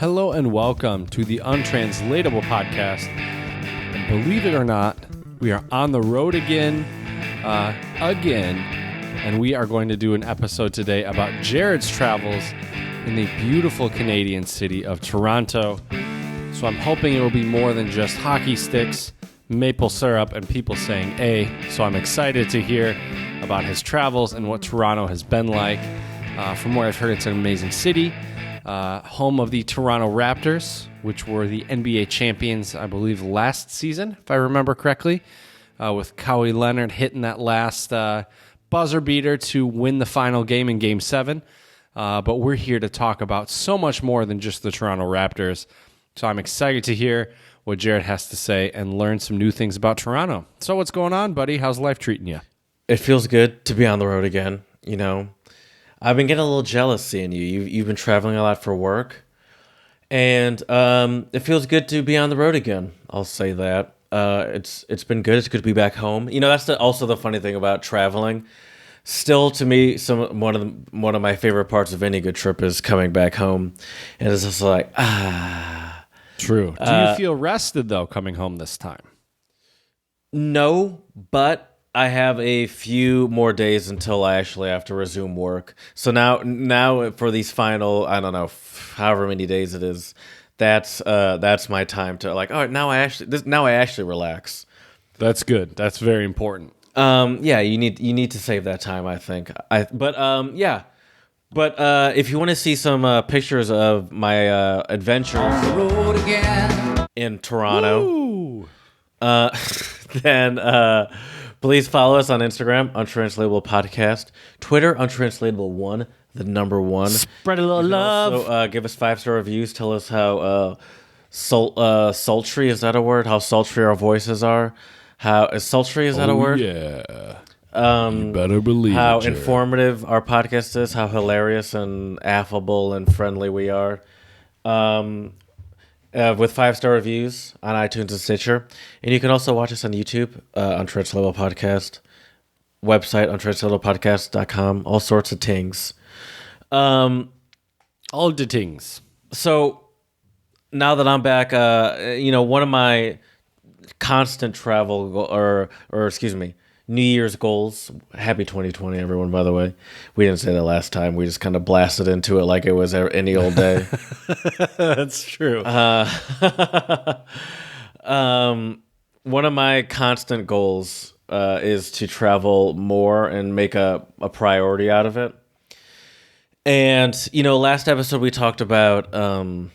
Hello and welcome to the Untranslatable Podcast. And believe it or not, we are on the road again, and we are going to do an episode today about Jared's travels in the beautiful Canadian city of Toronto. So I'm hoping it will be more than just hockey sticks, maple syrup, and people saying "A." So I'm excited to hear about his travels and what Toronto has been like. From what I've heard, it's an amazing city. Home of the Toronto Raptors, which were the NBA champions, I believe, last season, if I remember correctly, with Kawhi Leonard hitting that last buzzer beater to win the final game in Game 7. But we're here to talk about so much more than just the Toronto Raptors. So I'm excited to hear what Jared has to say and learn some new things about Toronto. So what's going on, buddy? How's life treating you? It feels good to be on the road again, you know. I've been getting a little jealous seeing you. You've been traveling a lot for work, and it feels good to be on the road again. I'll say that. It's been good. It's good to be back home. You know, that's also the funny thing about traveling. Still, to me, one of my favorite parts of any good trip is coming back home, and it's just like True. Do you feel rested though coming home this time? No, but I have a few more days until I actually have to resume work. So now for these final, I don't know, however many days it is, that's my time to like, all right, now I actually relax. That's good. That's very important. Yeah, you need to save that time, I think. But if you want to see some pictures of my adventures in Toronto, then please follow us on Instagram, Untranslatable Podcast, Twitter, Untranslatable1, the number 1. Spread a little love. Also, give us 5-star reviews. Tell us how sultry, is that a word? How sultry our voices are. Sultry, is that a word? Yeah. You better believe how it, Jared. informative our podcast is, how hilarious and affable and friendly we are. With 5-star reviews on iTunes and Stitcher. And you can also watch us on YouTube, Untranslatable Podcast, website, untranslatablepodcast.com, all sorts of things. All the things. So now that I'm back, one of my constant travel, New Year's goals. Happy 2020, everyone, by the way. We didn't say that last time. We just kind of blasted into it like it was any old day. That's true. One of my constant goals is to travel more and make a priority out of it. And, last episode we talked about, some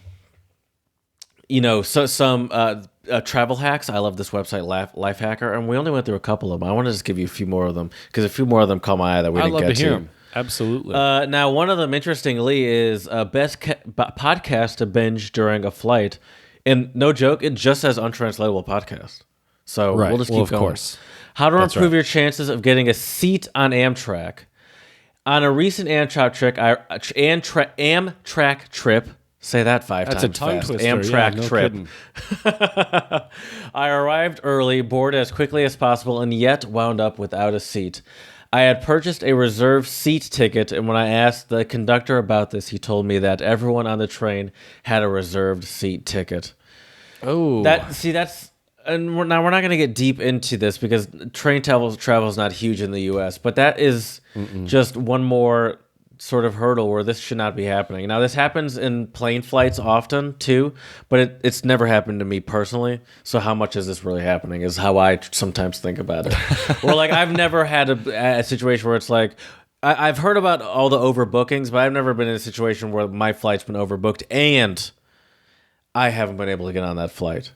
travel hacks. I love this website, Lifehacker, and we only went through a couple of them. I want to just give you a few more of them because a few more of them caught my eye that we didn't get to. I'd love to hear them. Absolutely. Now, one of them, interestingly, is best podcast to binge during a flight. And no joke, it just says Untranslatable Podcast. So we'll just keep going. Of course. How to improve your chances of getting a seat on Amtrak. On a recent Amtrak trip, say that 5 times. That's a tongue fast. twister. Amtrak trip. I arrived early, boarded as quickly as possible, and yet wound up without a seat. I had purchased a reserved seat ticket, and when I asked the conductor about this, he told me that everyone on the train had a reserved seat ticket. Oh, and we're not going to get deep into this because train travel is not huge in the U.S., but that is just one more sort of hurdle where this should not be happening. Now, this happens in plane flights often too, but it's never happened to me personally. So how much is this really happening is how I sometimes think about it. Or like I've never had a situation where it's like, I've heard about all the overbookings, but I've never been in a situation where my flight's been overbooked and I haven't been able to get on that flight,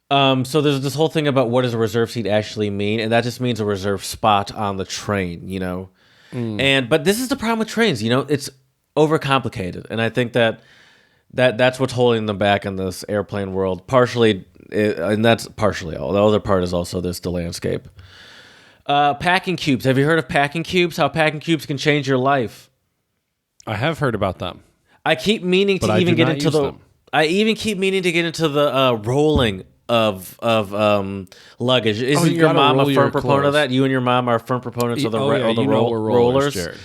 So there's this whole thing about what does a reserved seat actually mean, and that just means a reserved spot on the train, But this is the problem with trains, it's overcomplicated, and I think that's what's holding them back in this airplane world. Partially, and that's partially all. The other part is also the landscape. Packing cubes. Have you heard of packing cubes? How packing cubes can change your life? I have heard about them. I keep meaning to even get into the. I even keep meaning to get into the rolling of luggage. Isn't your mom a firm proponent of that? You and your mom are firm proponents of the rollers. Jared.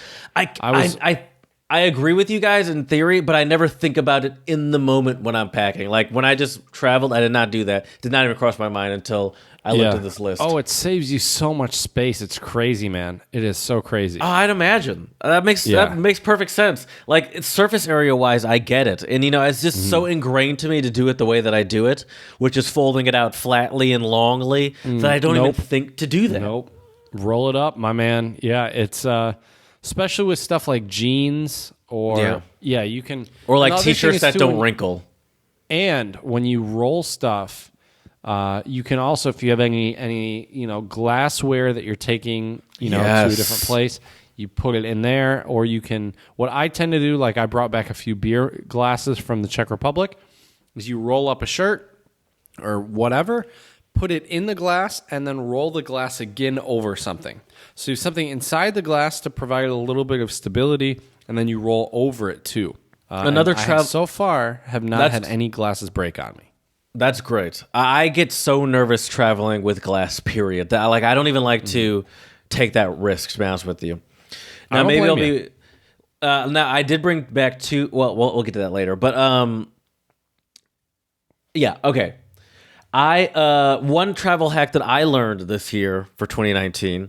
I agree with you guys in theory, but I never think about it in the moment when I'm packing. Like when I just traveled, I did not do that. Did not even cross my mind until I looked at this list. Oh, it saves you so much space. It's crazy, man. It is so crazy. Oh, I'd imagine. That makes perfect sense. Like it's surface area wise, I get it. And it's just so ingrained to me to do it the way that I do it, which is folding it out flatly and longly that I don't even think to do that. Nope. Roll it up, my man. Yeah, it's especially with stuff like jeans or you can or like t-shirts that don't wrinkle. And when you roll stuff, you can also, if you have any glassware that you're taking to a different place, you put it in there. Or you can, what I tend to do, like I brought back a few beer glasses from the Czech Republic, is you roll up a shirt or whatever, put it in the glass, and then roll the glass again over something. So something inside the glass to provide a little bit of stability, and then you roll over it too. So far have not had any glasses break on me. That's great. I get so nervous traveling with glass, period. That I don't even like to take that risk, to be honest with you. Now, maybe I'll be... now, I did bring back two... Well, we'll get to that later. But, yeah, okay. One travel hack that I learned this year for 2019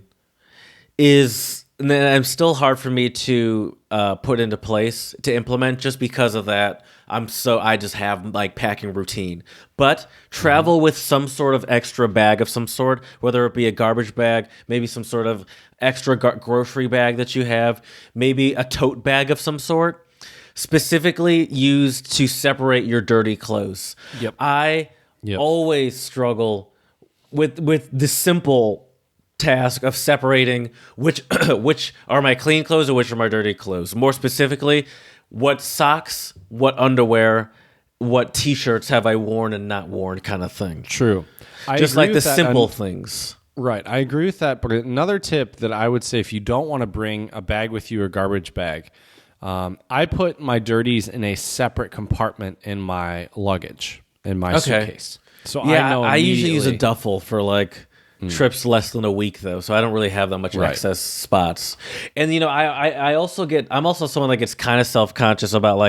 is... And it's still hard for me to put into place, to implement, just because of that. I just have like packing routine. But travel with some sort of extra bag of some sort, whether it be a garbage bag, maybe some sort of extra grocery bag that you have, maybe a tote bag of some sort, specifically used to separate your dirty clothes. Yep. I always struggle with the simple task of separating which are my clean clothes and which are my dirty clothes. More specifically, what socks, what underwear, what t-shirts have I worn and not worn, kind of thing. True. Just like the simple things. Right. I agree with that. But another tip that I would say, if you don't want to bring a bag with you or garbage bag, I put my dirties in a separate compartment in my luggage, in my suitcase. So I usually use a duffel for like trips less than a week, though, so I don't really have that much excess spots. And I'm also someone that gets kind of self-conscious about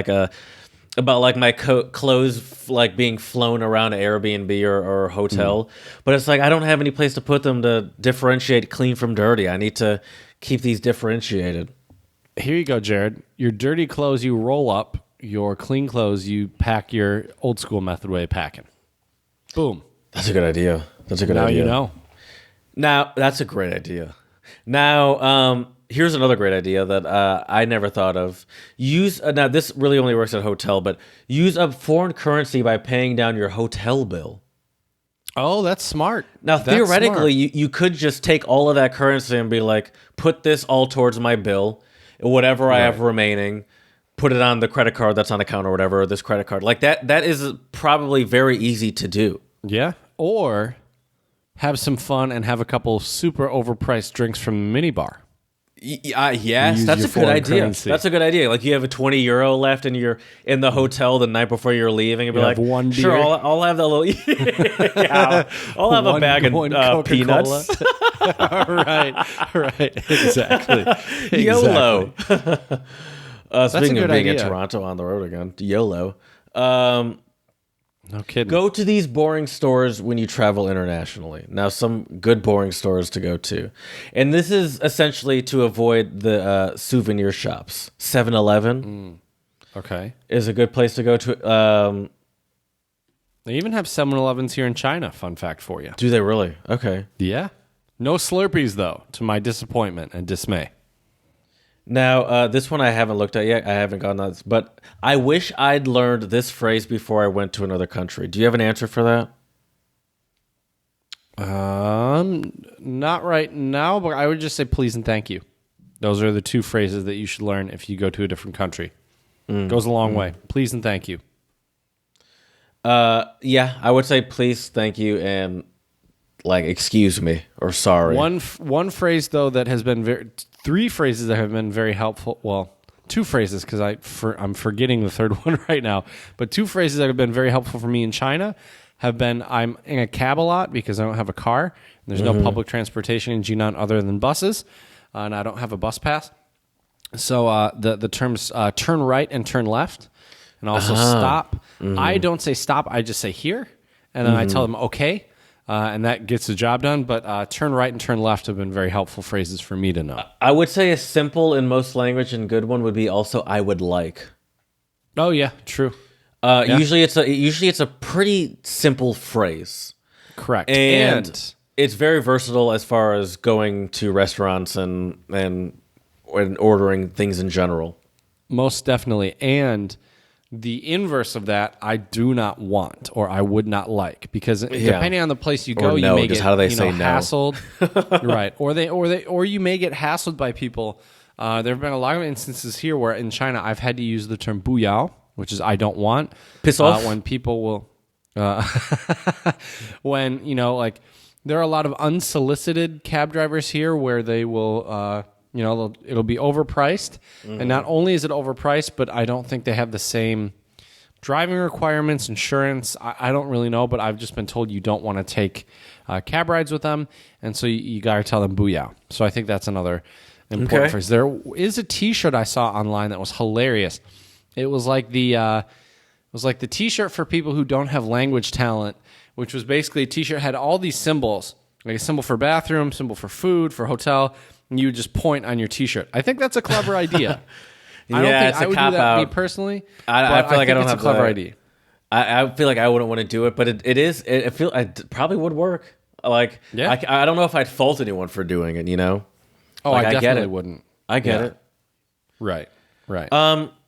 my clothes like being flown around Airbnb or hotel. But it's like I don't have any place to put them to differentiate clean from dirty. I need to keep these differentiated. Here you go, Jared. Your dirty clothes you roll up. Your clean clothes you pack your old school method way of packing. Boom. That's a good idea. Now you know. Now, that's a great idea. Now, here's another great idea that I never thought of. Now, this really only works at a hotel, but use up foreign currency by paying down your hotel bill. Oh, that's smart. Now, theoretically, you could just take all of that currency and be like, put this all towards my bill, whatever I have remaining, put it on the credit card that's on account or whatever, or this credit card. Like that is probably very easy to do. Yeah, or have some fun and have a couple super overpriced drinks from the minibar. Yes, that's a good idea. Currency. That's a good idea. Like you have a €20 left and you're in the hotel the night before you're leaving and be like, one beer. Sure, I'll have the little... I'll have a bag of peanuts. right. Exactly. YOLO. Speaking of being idea. in Toronto on the road again, YOLO. No kidding. Go to these boring stores when you travel internationally. Now, some good boring stores to go to. And this is essentially to avoid the souvenir shops. 7-Eleven is a good place to go to. They even have 7-Elevens here in China, fun fact for you. Do they really? Okay. Yeah. No Slurpees, though, to my disappointment and dismay. Now, this one I haven't looked at yet. I haven't gotten that. But I wish I'd learned this phrase before I went to another country. Do you have an answer for that? Not right now, but I would just say please and thank you. Those are the two phrases that you should learn if you go to a different country. Goes a long way. Please and thank you. Yeah, I would say please, thank you, and like excuse me or sorry. One phrase though that has been three phrases that have been very helpful. Well, two phrases because I'm forgetting the third one right now. But two phrases that have been very helpful for me in China have been I'm in a cab a lot because I don't have a car. There's no public transportation in Jinan other than buses, and I don't have a bus pass. So the terms turn right and turn left, and also stop. I don't say stop. I just say here, and then I tell them okay, and that gets the job done. But turn right and turn left have been very helpful phrases for me to know. I would say a simple in most language and good one would be also I would like. Oh yeah, true. Usually it's a pretty simple phrase. Correct. And it's very versatile as far as going to restaurants and ordering things in general. Most definitely. And the inverse of that, I do not want or I would not like, because depending on the place you go, you may get how do they say hassled, right? Or you may get hassled by people. There have been a lot of instances here where in China I've had to use the term "buyao," which is I don't want. Piss off. When people will, when like there are a lot of unsolicited cab drivers here where they will. It'll be overpriced. And not only is it overpriced, but I don't think they have the same driving requirements, insurance. I don't really know, but I've just been told you don't want to take cab rides with them. And so you got to tell them booyah. So I think that's another important phrase. There is a T-shirt I saw online that was hilarious. It was like the T-shirt for people who don't have language talent, which was basically a T-shirt had all these symbols, like a symbol for bathroom, symbol for food, for hotel. And you would just point on your T-shirt. I think that's a clever idea. I don't think I would do that me personally. I feel like I don't have a clever idea. I feel like I wouldn't want to do it, but it probably would work. Like, I don't know if I'd fault anyone for doing it. Oh, like, I definitely wouldn't. I get it. Right.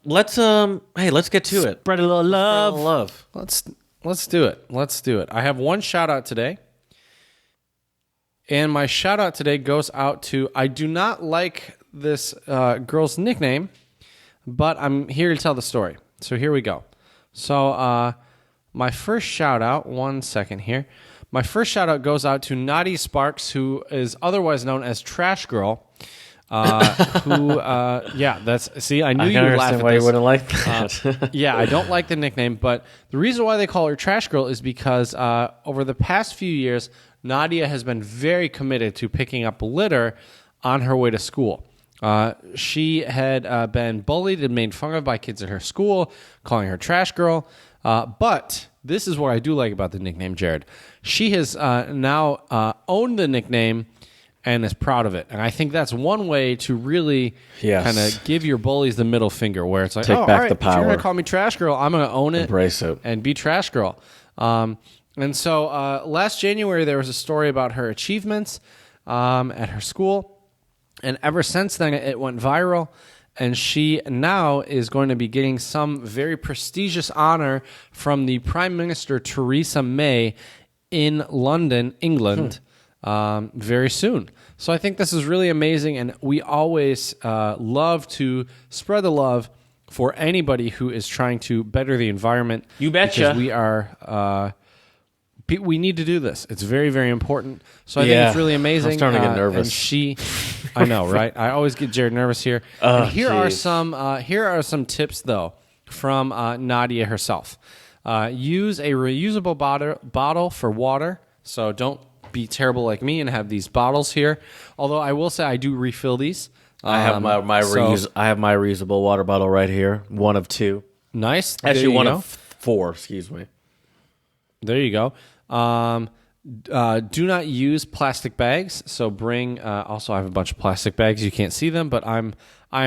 Let's get to it. Spread a little love. Let's do it. I have one shout out today. And my shout out today goes out to, I do not like this girl's nickname, but I'm here to tell the story. So here we go. So my first shout out, one second here. My first shout out goes out to Nadia Sparks, who is otherwise known as Trash Girl. I knew you would laugh at this. Why you wouldn't like that. I don't like the nickname, but the reason why they call her Trash Girl is because over the past few years, Nadia has been very committed to picking up litter on her way to school. She had been bullied and made fun of by kids at her school, calling her Trash Girl. But this is what I do like about the nickname, Jared. She has now owned the nickname and is proud of it. And I think that's one way to really kind of give your bullies the middle finger, where it's like, take back the power. If you're going to call me Trash Girl, I'm going to own it. Embrace it. And be Trash Girl. And so last January, there was a story about her achievements at her school. And ever since then, it went viral. And she now is going to be getting some very prestigious honor from the Prime Minister, Theresa May, in London, England, very soon. So I think this is really amazing. And we always love to spread the love for anybody who is trying to better the environment. You betcha. Because we are... we need to do this. It's very, very important. So I think it's really amazing. I'm starting to get nervous. I know, right? I always get Jared nervous here. And here are some tips, though, from Nadia herself. Use a reusable bottle for water. So don't be terrible like me and have these bottles here. Although I will say I do refill these. I have my reusable water bottle right here. One of two. Nice. Actually, one of four. Excuse me. There you go. Do not use plastic bags. So bring. Also, I have a bunch of plastic bags. You can't see them, but I am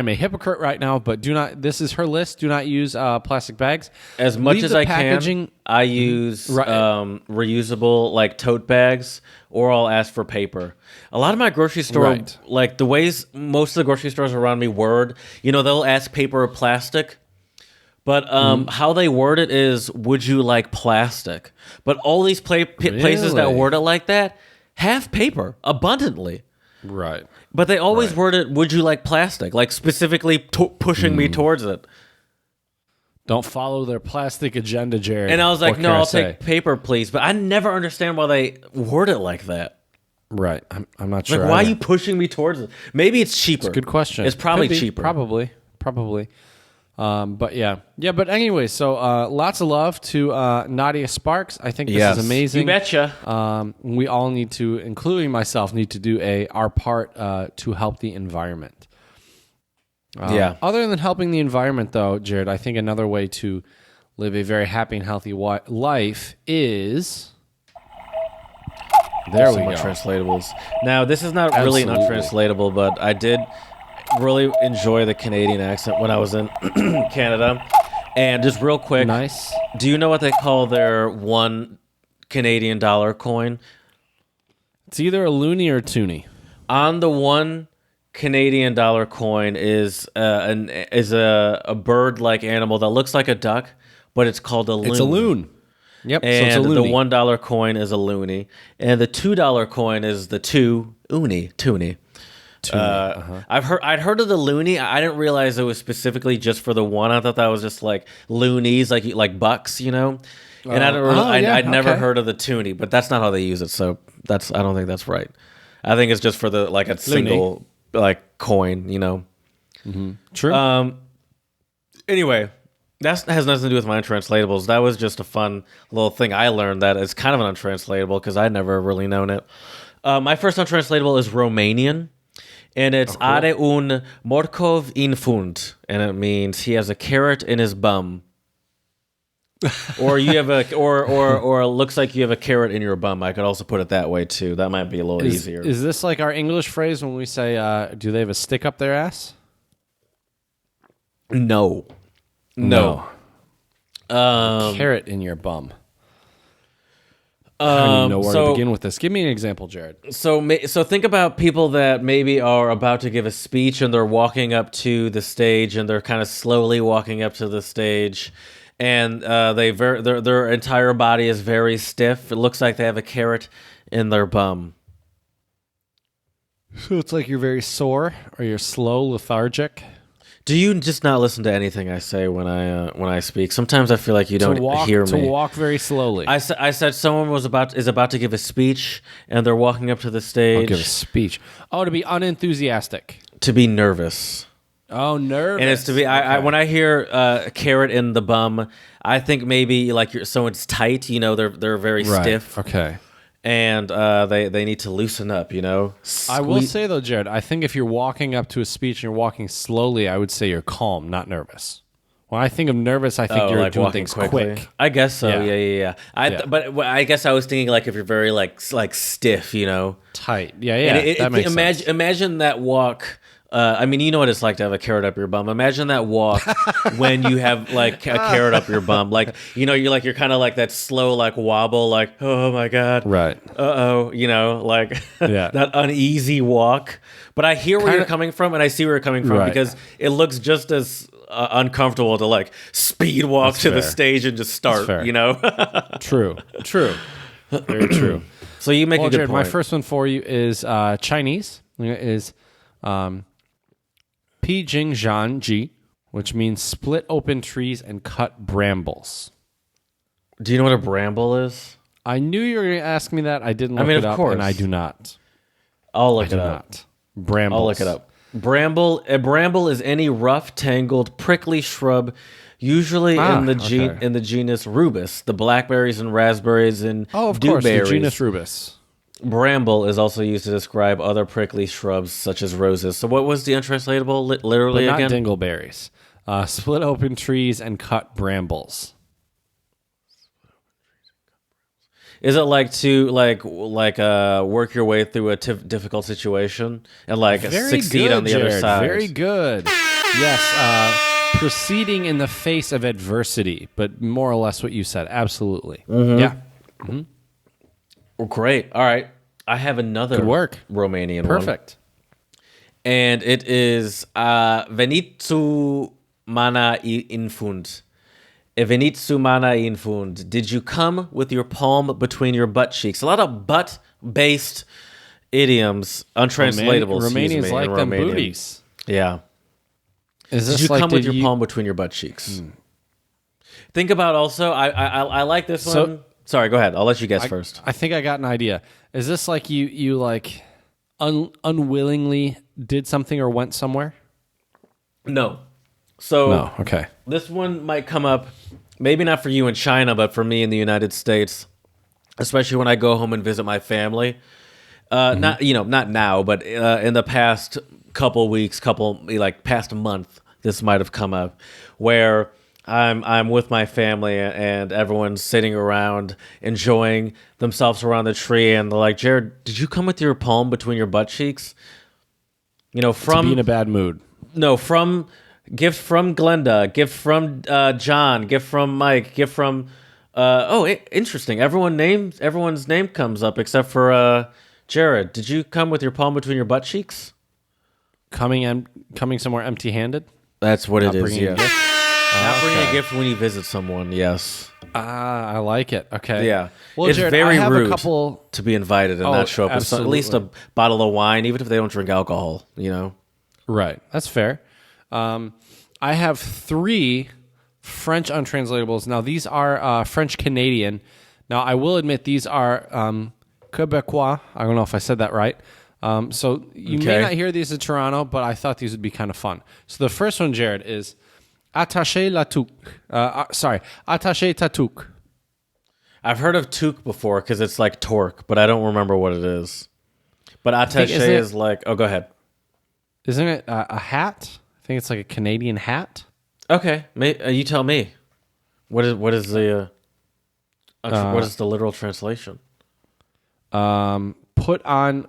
a hypocrite right now. But do not. This is her list. Do not use plastic bags. As much as I can, I use reusable like tote bags, or I'll ask for paper. A lot of my grocery store, like the ways most of the grocery stores around me word, they'll ask paper or plastic. But how they word it is, would you like plastic? But all these places that word it like that have paper abundantly. Right. But they always word it, would you like plastic? Like specifically pushing me towards it. Don't follow their plastic agenda, Jared. And I was like, no, I'll take paper, please. But I never understand why they word it like that. Right. I'm not sure. Like, why are you pushing me towards it? Maybe it's cheaper. It's a good question. It's probably cheaper. Probably. But but anyway, so lots of love to Nadia Sparks. I think this is amazing. You betcha. We all need to, including myself, need to do our part to help the environment. Other than helping the environment, though, Jared, I think another way to live a very happy and healthy life is... There we go. Untranslatables. Now, this is not really an untranslatable, but I did really enjoy the Canadian accent when I was in Canada. And just real quick, nice. Do you know what they call their one Canadian dollar coin? It's either a loonie or a toonie. On the one Canadian dollar coin is a bird-like animal that looks like a duck, but it's called a loon. It's a loon. Yep. And so it's a the $1 coin is a loonie, and the $2 coin is the toonie. I'd heard of the loonie. I didn't realize it was specifically just for the one. I thought that was just like loonies, like bucks, you know. And I'd never heard of the toonie, but that's not how they use it. So I don't think that's right. I think it's just for the like a single like coin, you know. Mm-hmm. True. Anyway. That has nothing to do with my untranslatables. That was just a fun little thing I learned that is kind of an untranslatable because I'd never really known it. My first untranslatable is Romanian, and it's Are un morcov in fund, and it means he has a carrot in his bum. Or you have or it looks like you have a carrot in your bum. I could also put it that way too. That might be a little easier. Is this like our English phrase when we say, do they have a stick up their ass? No. Carrot in your bum. I don't even know where to begin with this. Give me an example, Jared. So think about people that maybe are about to give a speech and they're walking up to the stage and they're kind of slowly walking up to the stage, and their entire body is very stiff. It looks like they have a carrot in their bum. So it's like you're very sore or you're slow, lethargic. Do you just not listen to anything I say when I speak? Sometimes I feel like you don't hear me. To walk very slowly. I said someone is about to give a speech, and they're walking up to the stage. Give a speech. Oh, to be unenthusiastic. To be nervous. Oh, nervous. And it's to be. I when I hear a carrot in the bum, I think maybe like someone's tight. You know, they're very stiff. Okay. And they need to loosen up, you know? I will say, though, Jared, I think if you're walking up to a speech and you're walking slowly, I would say you're calm, not nervous. When I think of nervous, I think you're like doing things quick. I guess so, yeah. But I guess I was thinking like if you're very like stiff, you know? Tight, yeah. That makes sense. Imagine that walk... I mean, you know what it's like to have a carrot up your bum. Imagine that walk when you have like a carrot up your bum. Like, you know, you're kind of like that slow, like wobble, like, oh my God. Right. You know, like that uneasy walk. But I hear where you're coming from and I see where you're coming from because it looks just as uncomfortable to like speed walk to the stage and just start, you know? True. Very true. So you make a good Jared, point. My first one for you is Chinese. Is Pi Jing Zhan Ji, which means split open trees and cut brambles. Do you know what a bramble is? I knew you were going to ask me that. I didn't look it up, and I do not. I'll look it up. Brambles. I'll look it up. A bramble is any rough, tangled, prickly shrub, usually in the genus Rubus, the blackberries and raspberries and of course, the genus Rubus. Bramble is also used to describe other prickly shrubs such as roses. So what was the untranslatable literally but not again? Dingleberries. Split open trees and cut brambles. Is it like to work your way through a difficult situation and like succeed on the other side? Very good. Yes, proceeding in the face of adversity, but more or less what you said. Absolutely. Mm-hmm. Yeah. Mm-hmm. Well, great. All right. I have another Romanian one. Perfect. And it is Venitsu mana in fund. Venitsu mana in fund. Did you come with your palm between your butt cheeks? A lot of butt-based idioms, untranslatable. Romanians like them booties. Yeah. Did you come with your palm between your butt cheeks? Think about also, I like this one. Sorry, go ahead. I'll let you guess first. I think I got an idea. Is this like you like unwillingly did something or went somewhere? No. So no. Okay. This one might come up, maybe not for you in China, but for me in the United States, especially when I go home and visit my family. Not not now, but in the past couple weeks, past month, this might have come up, where I'm with my family and everyone's sitting around enjoying themselves around the tree, and they're like, "Jared, did you come with your palm between your butt cheeks?" From to be in a bad mood. No, from gift from Glenda, gift from John, gift from Mike, gift from. Interesting. Everyone's name comes up except for Jared. Did you come with your palm between your butt cheeks? Coming somewhere empty-handed. That's what Not it is. bringing a Yes. gift? Not bringing a gift when you visit someone. Yes. I like it. Okay. Yeah. Well, it's Jared, very I have rude a couple. to be invited and not show up with at least a bottle of wine, even if they don't drink alcohol. Right. That's fair. I have 3 French untranslatables. Now, these are French Canadian. Now, I will admit these are Quebecois. I don't know if I said that right. So you may not hear these in Toronto, but I thought these would be kind of fun. So the first one, Jared, is attaché la toque. Attaché ta toque. I've heard of toque before because it's like torque, but I don't remember what it is. But attaché is like, go ahead. Isn't it a hat? I think it's like a Canadian hat. Okay, you tell me. What is the literal translation? Put on.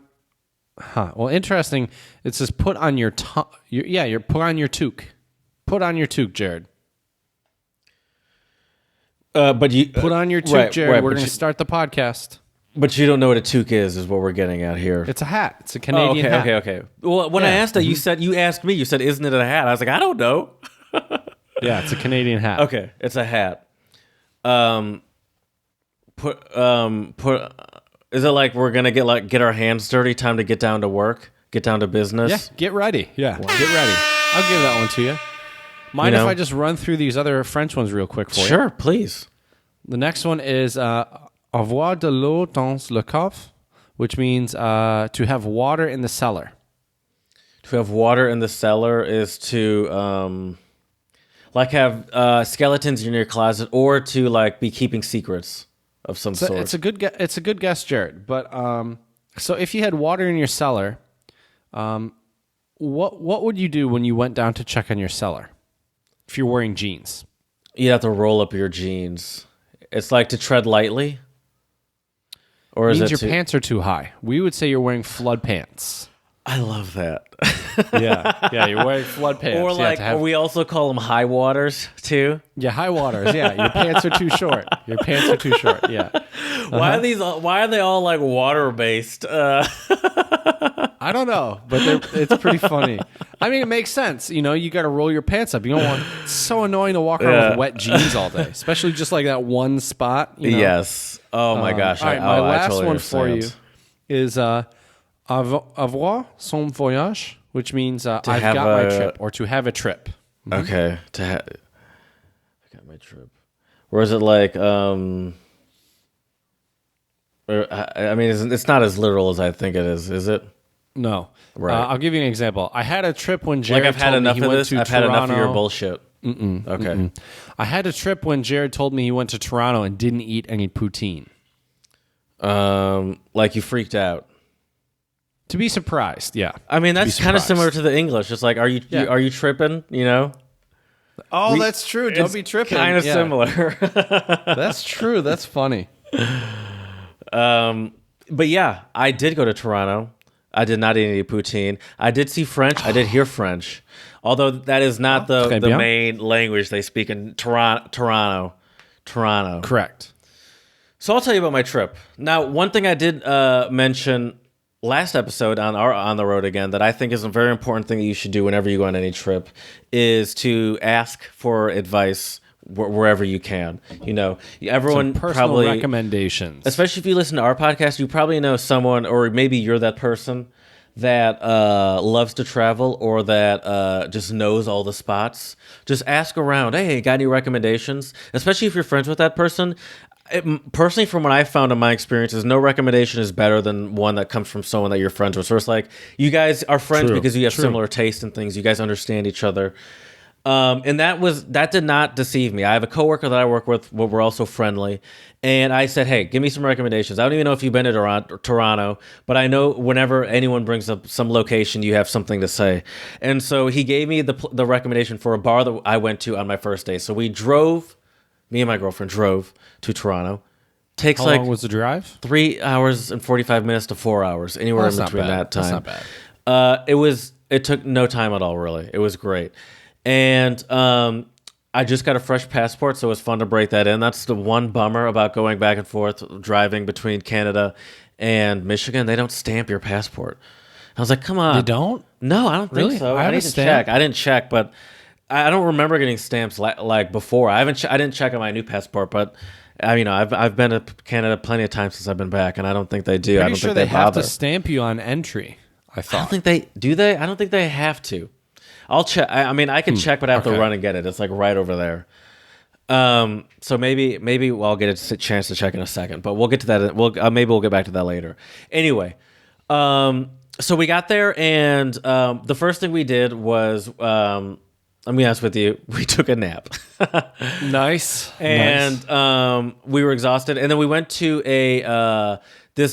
Well, interesting. It says put on your you're put on your toque. Put on your toque, Jared. But you put on your toque, Jared. Right, we're going to start the podcast. But you don't know what a toque is what we're getting at here. It's a hat. It's a Canadian hat. Okay. Well, when I asked that, you asked me. You said, "Isn't it a hat?" I was like, "I don't know." Yeah, it's a Canadian hat. Okay, it's a hat. Is it like we're gonna get our hands dirty? Time to get down to work, get down to business. Yeah, get ready. Yeah, get ready. I'll give that one to you. Mind if I just run through these other French ones real quick for you? Sure, please. The next one is avoir de l'eau dans le coffre, which means to have water in the cellar. To have water in the cellar is to have skeletons in your closet, or to be keeping secrets of some sort. It's a good guess, Jared. But so if you had water in your cellar, what would you do when you went down to check on your cellar? If you're wearing jeans, you have to roll up your jeans. It's like to tread lightly, or is it your pants are too high? We would say you're wearing flood pants. I love that. yeah, you're wearing flood pants. Or we also call them high waters too. Yeah, high waters. Yeah, your pants are too short. Your pants are too short. Yeah. Why are they all like water based? I don't know, but it's pretty funny. I mean, it makes sense. You got to roll your pants up. You don't want. It's so annoying to walk around with wet jeans all day, especially just like that one spot. Yes. Oh my gosh. All right, my last totally one understand. for you is avoir son voyage, which means I've got my trip, or to have a trip. Mm-hmm. Okay, I got my trip. Or is it like it's not as literal as I think it is it? No. Right. I'll give you an example. I had a trip when Jared I've had enough of this. I've had enough of your bullshit. Okay. Mm-mm. I had a trip when Jared told me he went to Toronto and didn't eat any poutine. Like you freaked out. To be surprised, yeah. I mean, that's kind of similar to the English. It's like, are you tripping? Oh, that's true. Don't be tripping. Kind of similar. That's true. That's funny. But yeah, I did go to Toronto. I did not eat any poutine. I did see French. I did hear French, although that is not the main language they speak in Toronto. Correct. So I'll tell you about my trip. Now, one thing I did mention last episode on the road again that I think is a very important thing that you should do whenever you go on any trip is to ask for advice wherever you can. Everyone personal probably recommendations, especially if you listen to our podcast, you probably know someone, or maybe you're that person that loves to travel, or that just knows all the spots. Just ask around. Hey, got any recommendations? Especially if you're friends with that person. Personally, from what I found in my experiences, no recommendation is better than one that comes from someone that you're friends with. So it's like, you guys are friends because you have similar taste in things. You guys understand each other. And that did not deceive me. I have a coworker that I work with where we're also friendly. And I said, hey, give me some recommendations. I don't even know if you've been to Toronto, but I know whenever anyone brings up some location, you have something to say. And so he gave me the recommendation for a bar that I went to on my first day. So me and my girlfriend drove to Toronto. Takes How long was the drive? 3 hours and 45 minutes to 4 hours, anywhere in between that time. That's not bad. It took no time at all, really. It was great. And I just got a fresh passport, so it was fun to break that in. That's the one bummer about going back and forth, driving between Canada and Michigan. They don't stamp your passport. I was like, come on. They don't? No, I don't think so. I need to check. I didn't check, but I don't remember getting stamps like before. I didn't check on my new passport, but I've been to Canada plenty of times since I've been back, and I don't think they do. I don't think they have bother. to stamp you on entry. I thought. I don't think they do. I don't think they have to. I'll check. I can check, but I have to run and get it. It's like right over there. So maybe I'll get a chance to check in a second, but we'll get to that. Maybe we'll get back to that later. Anyway, so we got there, and the first thing we did was, let me be honest with you, we took a nap. Nice. And we were exhausted, and then we went to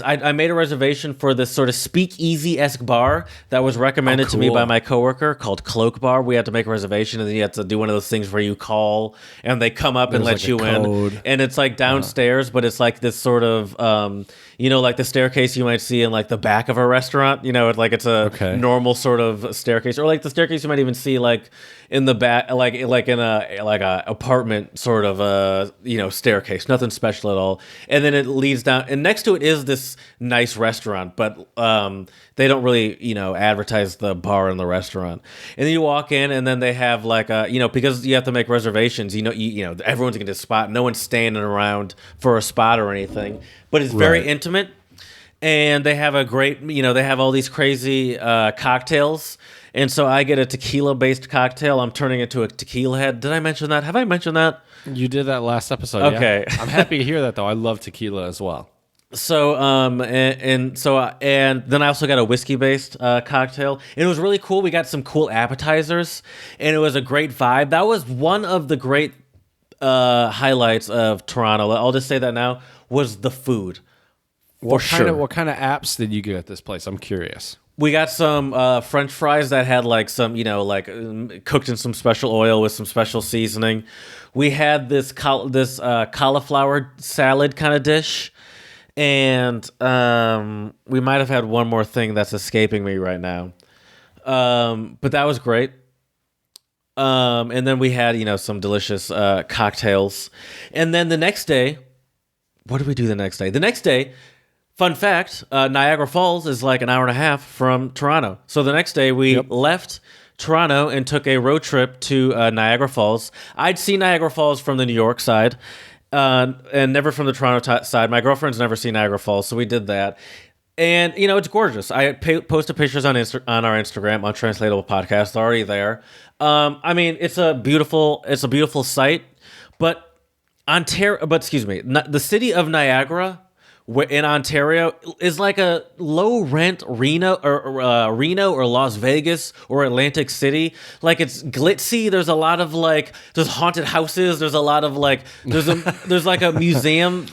I made a reservation for this sort of speakeasy-esque bar that was recommended to me by my coworker called Cloak Bar. We had to make a reservation, and then you have to do one of those things where you call, and they come up and let you in. And it's like downstairs, but it's like this sort of, like the staircase you might see in like the back of a restaurant. Like it's a normal sort of staircase, or like the staircase you might even see like in the back, like in a apartment sort of staircase. Nothing special at all. And then it leads down, and next to it is this nice restaurant, but they don't really advertise the bar in the restaurant. And then you walk in, and then they have like because you have to make reservations, everyone's gonna spot, no one's standing around for a spot or anything, but it's very intimate. And they have a great, they have all these crazy cocktails. And so I get a tequila-based cocktail. I'm turning into a tequila head. Did I mention that? Have I mentioned that? You did that last episode. Okay. Yeah. I'm happy to hear that, though. I love tequila as well. So and then I also got a whiskey-based cocktail. And it was really cool. We got some cool appetizers, and it was a great vibe. That was one of the great highlights of Toronto. I'll just say that now, was the food. What kind of apps did you get at this place? I'm curious. We got some French fries that had like some, cooked in some special oil with some special seasoning. We had this cauliflower salad kind of dish, and we might have had one more thing that's escaping me right now. But that was great. And then we had some delicious cocktails, and then the next day, what did we do the next day? The next day. Fun fact, Niagara Falls is like an hour and a half from Toronto. So the next day we left Toronto and took a road trip to Niagara Falls. I'd seen Niagara Falls from the New York side and never from the Toronto side. My girlfriend's never seen Niagara Falls, so we did that. And, it's gorgeous. I posted pictures on our Instagram, Untranslatable Podcast, already there. It's a beautiful site, but the city of Niagara in Ontario is like a low rent Reno or Las Vegas or Atlantic City. Like it's glitzy. There's a lot of there's haunted houses. There's a lot of there's like a museum.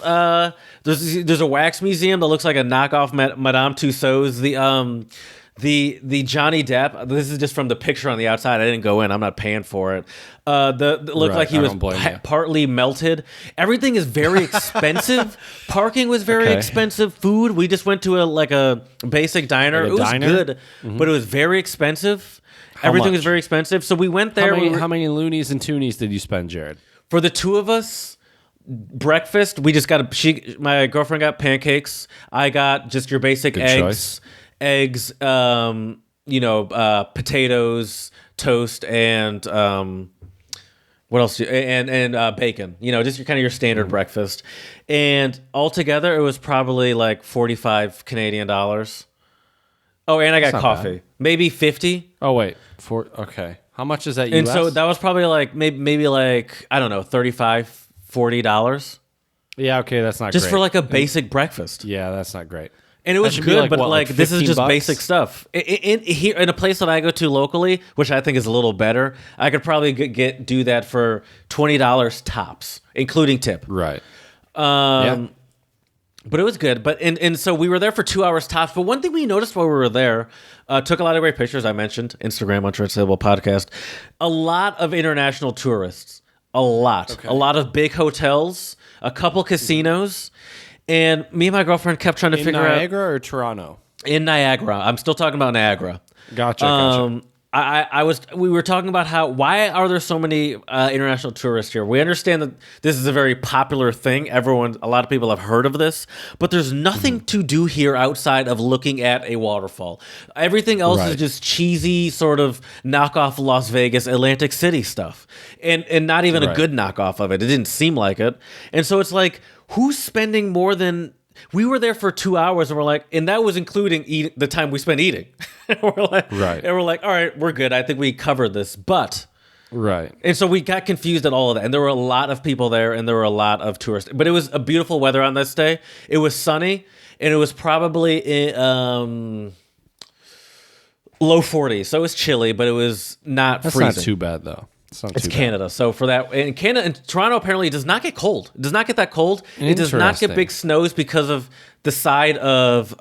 There's a wax museum that looks like a knockoff Madame Tussauds. The Johnny Depp. This is just from the picture on the outside. I didn't go in. I'm not paying for it. It looked like he was partly melted. Everything is very expensive. Parking was very expensive. Food. We just went to a basic diner. It was good, but it was very expensive. Everything was very expensive. So we went there. How many loonies and toonies did you spend, Jared? For the two of us, breakfast. We just got my girlfriend got pancakes. I got just your basic eggs, potatoes, toast, and what else? And bacon. Just your standard breakfast. And altogether, it was probably like 45 Canadian dollars. Oh, and I got coffee. Bad. Maybe 50. Oh wait, how much is that US? And so that was probably like maybe like I don't know, $35, $40. Yeah, okay, that's not just great. for like a basic breakfast. Yeah, that's not great. And it was should be good, like, but what, like like this is just $15? basic stuff. Here in a place that I go to locally, which I think is a little better, I could probably do that for $20 tops, including tip. Right. But it was good. But and so we were there for 2 hours tops. But one thing we noticed while we were there, took a lot of great pictures. I mentioned Instagram, Untranslatable Podcast. A lot of international tourists. A lot of big hotels, a couple casinos. And me and my girlfriend kept trying to figure out... In Niagara or Toronto? In Niagara. I'm still talking about Niagara. Gotcha. We were talking about why are there so many international tourists here? We understand that this is a very popular thing. A lot of people have heard of this, but there's nothing to do here outside of looking at a waterfall. Everything else is just cheesy sort of knockoff Las Vegas, Atlantic City stuff, and not even a good knockoff of it. It didn't seem like it, and so it's like, who's spending more than... We were there for 2 hours, and we're like, and that was including the time we spent eating. And we're like, all right, we're good. I think we covered this, but and so we got confused at all of that. And there were a lot of people there, and there were a lot of tourists. But it was a beautiful weather on this day. It was sunny, and it was probably low 40s, so it was chilly, but it was not freezing. That's not too bad though. It's Canada. So for that, and Canada and Toronto apparently does not get cold. It does not get that cold. It does not get big snows because of the side of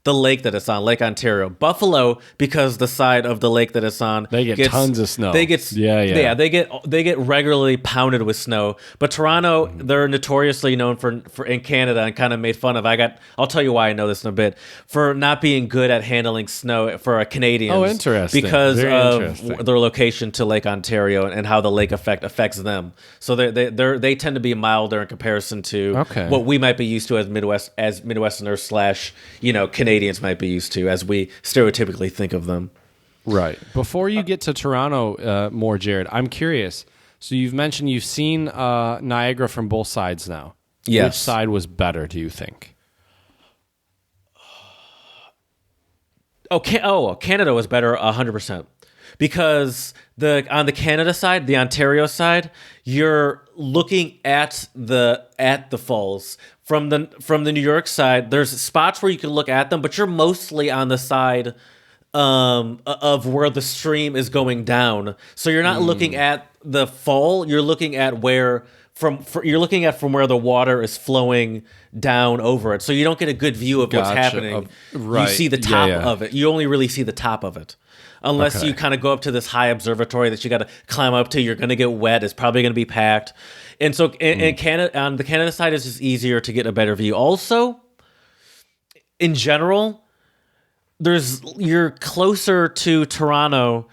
the lake that it's on, Lake Ontario. Buffalo, because the side of the lake that it's on, they get tons of snow. They get they get regularly pounded with snow. But Toronto, they're notoriously known for in Canada, and kind of made fun of. I'll tell you why I know this in a bit, for not being good at handling snow for Canadians. Oh, interesting. Because of their location to Lake Ontario and how the lake affects them. So they tend to be milder in comparison to what we might be used to as Midwesterners / Canadians might be used to, as we stereotypically think of them. Right. Before you get to Toronto more, Jared, I'm curious. So you've mentioned you've seen Niagara from both sides now. Yes. Which side was better, do you think? Canada was better 100%. Because on the Canada side, the Ontario side, you're looking at the falls. From the New York side, there's spots where you can look at them, but you're mostly on the side of where the stream is going down. So you're not looking at the fall. You're looking at from where the water is flowing down over it. So you don't get a good view of what's happening. You see the top of it. You only really see the top of it. Unless you kind of go up to this high observatory that you got to climb up to. You're going to get wet. It's probably going to be packed. And so in Canada, on the Canada side, it's just easier to get a better view. Also, in general, you're closer to Toronto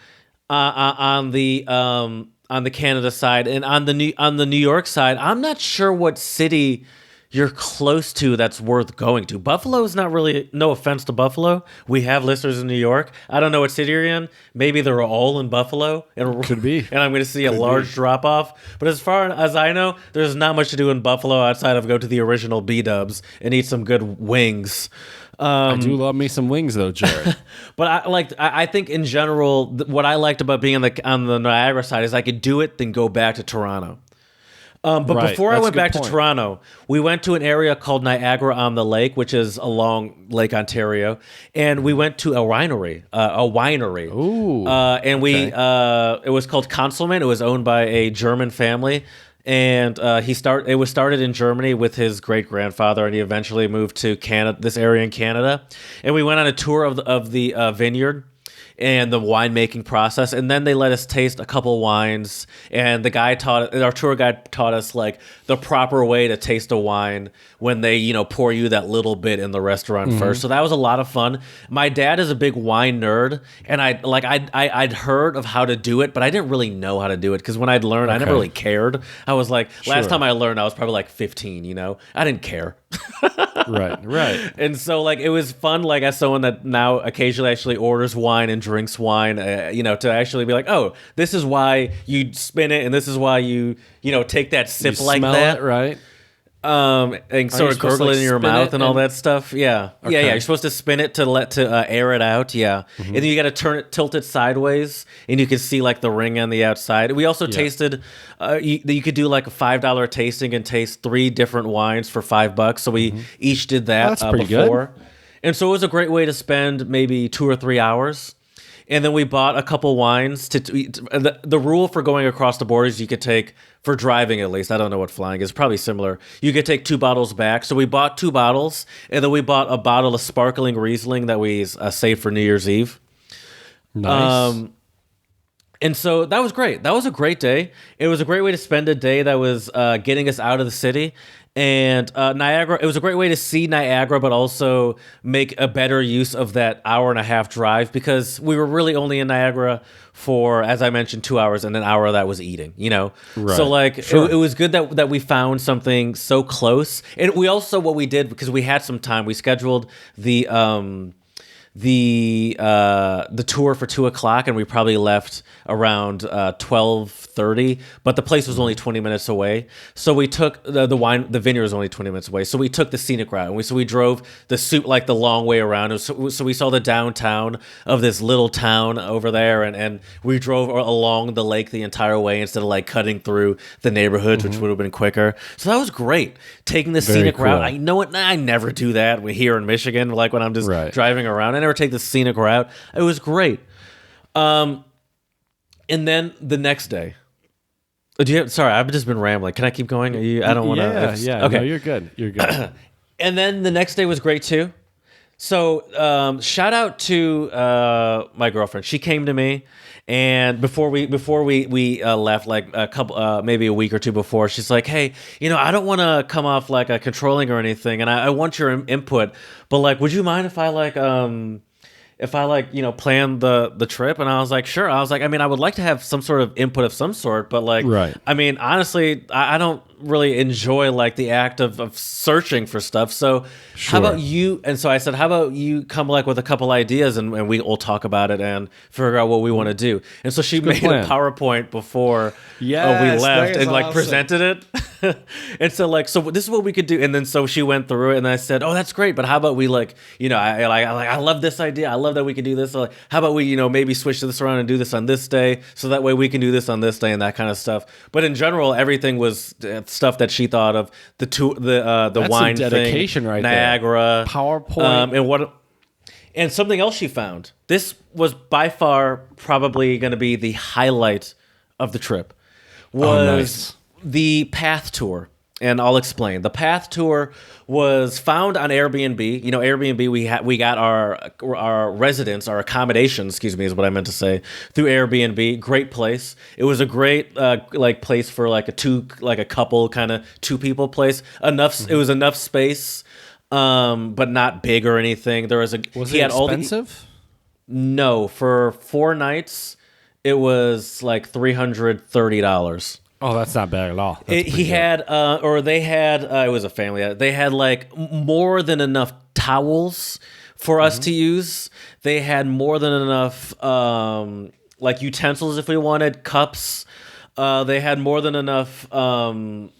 on the Canada side, and on the New York side, I'm not sure what city you're close to that's worth going to. Buffalo is not really, no offense to Buffalo. We have listeners in New York. I don't know what city you're in. Maybe they're all in Buffalo. Could be. And I'm going to see a large drop-off. But as far as I know, there's not much to do in Buffalo outside of go to the original B-dubs and eat some good wings. I do love me some wings, though, Jared. But I think in general, what I liked about being on the Niagara side is I could do it, then go back to Toronto. But before I went back to Toronto, we went to an area called Niagara on the Lake, which is along Lake Ontario, and we went to a winery. Ooh. And it was called Consulman. It was owned by a German family, and it was started in Germany with his great grandfather, and he eventually moved to Canada, this area in Canada. And we went on a tour of the vineyard and the winemaking process, and then they let us taste a couple wines, and our tour guide taught us like the proper way to taste a wine when they pour you that little bit in the restaurant first. So that was a lot of fun. My dad is a big wine nerd, and I'd heard of how to do it, but I didn't really know how to do it, because when I'd learned, I never really cared. I was like, last time I learned, I was probably like 15. I didn't care. Right. And so it was fun, as someone that now occasionally actually orders wine and drinks wine, to actually be like, oh, this is why you spin it, and this is why you take that sip you like smell that, it, right? And sort of gurgle it in your mouth and all that stuff. Yeah. Okay. Yeah. You're supposed to spin it to air it out. Yeah. And then you got to tilt it sideways, and you can see the ring on the outside. We also tasted, you could do a $5 tasting and taste 3 different wines for $5. So we each did that that's pretty before. good. And so it was a great way to spend maybe 2 or 3 hours. And then we bought a couple wines. The rule for going across the border is you could take, for driving at least, I don't know what flying is, probably similar. You could take 2 bottles back. So we bought 2 bottles, and then we bought a bottle of sparkling Riesling that we saved for New Year's Eve. Nice. And so that was great. That was a great day. It was a great way to spend a day that was getting us out of the city. And Niagara, it was a great way to see Niagara, but also make a better use of that hour-and-a-half drive, because we were really only in Niagara for, as I mentioned, 2 hours, and an hour of that was eating, Right. So like Sure. it was good that we found something so close. And we also, what we did, because we had some time, we scheduled the tour for 2:00, and we probably left around 12:30, but the place was only 20 minutes away. So we took the vineyard was only 20 minutes away. So we took the scenic route, and we drove the long way around. So we saw the downtown of this little town over there, and we drove along the lake the entire way instead of like cutting through the neighborhoods, which would have been quicker. So that was great. Taking the Very scenic route. cool. I know it. I never do that here in Michigan, like when I'm just driving around. I never take the scenic route. It was great. And then the next day, sorry, I've just been rambling. Can I keep going? I don't want to. Yeah. Okay. No, you're good. You're good. And then the next day was great too. So shout out to my girlfriend. She came to me, and before we left, like a couple, maybe a week or two before, she's like, "Hey, I don't want to come off like a controlling or anything, and I want your input, but like, would you mind if I plan the trip?" And I was like, sure. I was like, I mean, I would like to have some sort of input of some sort, but like, Right. I mean, honestly, I don't really enjoy like the act of searching for stuff. So how about you? And so I said, how about you come like with a couple ideas, and we'll talk about it and figure out what we want to do. And so she made a PowerPoint before we left and like presented it. And so like, so this is what we could do. And then so she went through it, and I said, oh, that's great, but how about we I love this idea. I love that we could do this. So like, how about we maybe switch this around and do this on this day, so that way we can do this on this day, and that kind of stuff. But in general, everything was stuff that she thought of. The wine some dedication thing, right Niagara, there. PowerPoint, and something else she found. This was by far probably going to be the highlight of the trip. Was the Path Tour. And I'll explain. The Path Tour was found on Airbnb. Airbnb, we got our residence, our accommodation, is what I meant to say, through Airbnb. Great place. It was a great place for a couple, kind of 2 people place. Enough. It was enough space, but not big or anything. Was it expensive? No, for 4 nights, it was like $330. Oh, that's not bad at all. It was a family. They had like more than enough towels for us to use. They had more than enough like utensils if we wanted, cups. They had more than enough. It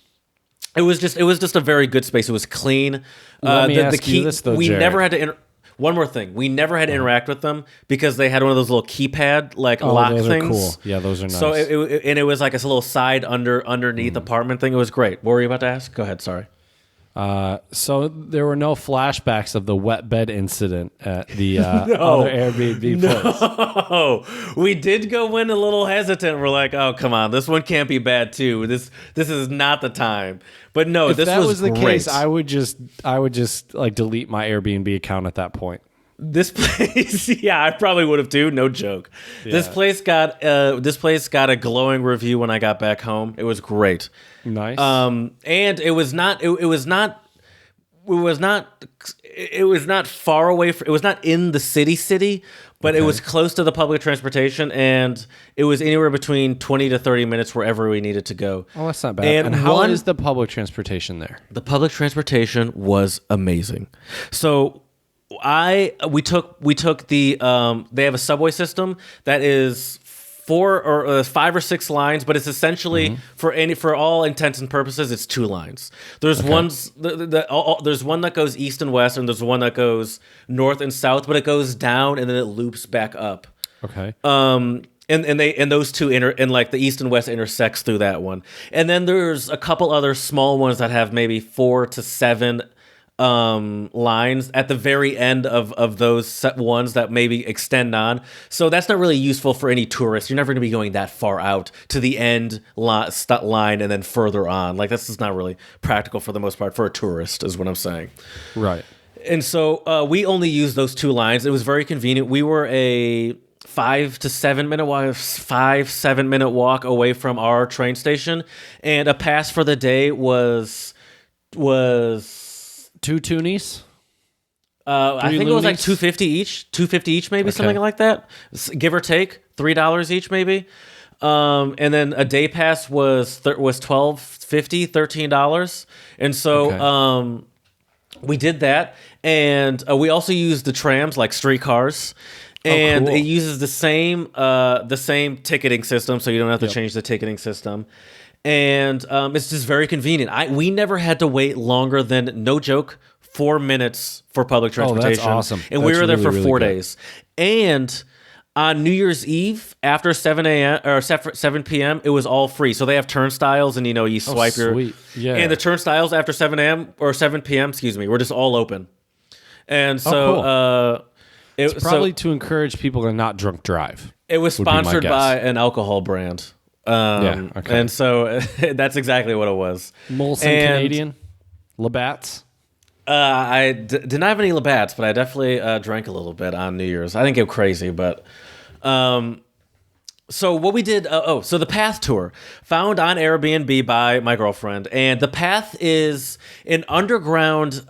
was just a very good space. It was clean. Let me ask you this though, we Jared. never had to. One more thing, we never had to interact with them because they had one of those little keypad lock those things. Are cool. Yeah, those are nice. So it was like a little side underneath apartment thing. It was great. What were you about to ask? Go ahead. Sorry. So there were no flashbacks of the wet bed incident at the other Airbnb place. No, we did go in a little hesitant. We're like, oh, come on, this one can't be bad too. This is not the time. But no, If this that was the great. case, I would just like delete my Airbnb account at that point. This place, yeah, I probably would have too. No joke. Yeah. This place got a glowing review when I got back home. It was great. Nice. And it was not far away. It was not in the city, but it was close to the public transportation, and it was anywhere between 20 to 30 minutes wherever we needed to go. Oh, that's not bad. And how is the public transportation there? The public transportation was amazing. So we took the they have a subway system that is 4 or 5 or 6 lines, but it's essentially for all intents and purposes, it's 2 lines. There's there's one that goes east and west, and there's one that goes north and south, but it goes down and then it loops back up. Okay. And those two the east and west intersects through that one, and then there's a couple other small ones that have maybe 4 to 7 lines at the very end of those set ones that maybe extend on. So that's not really useful for any tourist. You're never going to be going that far out to the end line and then further on. Like, that's just not really practical for the most part for a tourist, is what I'm saying. Right. And so we only used those two lines. It was very convenient. We were a 5 to 7 minute walk, 7 minute walk away from our train station, and a pass for the day was 2 toonies? I think it was like $2.50 each, maybe something like that, give or take $3 each, maybe. And then a day pass was $12.50, $13, and so we did that, and we also used the trams like streetcars. And it uses the same ticketing system, so you don't have to change the ticketing system. And it's just very convenient. We never had to wait longer than, no joke, 4 minutes for public transportation. Oh, that's awesome. And we were there for 4 days. And on New Year's Eve, after 7 a.m. or 7 p.m., it was all free. So they have turnstiles, and you swipe your... Yeah. And the turnstiles after 7 a.m. or 7 p.m., were just all open. And so... cool. It's probably to encourage people to not drunk drive. It was sponsored by an alcohol brand. And so that's exactly what it was. Molson Canadian? Labatt's? I didn't have any Labatt's, but I definitely drank a little bit on New Year's. I didn't get crazy, but... So what we did... so the Path Tour, found on Airbnb by my girlfriend. And the Path is an underground...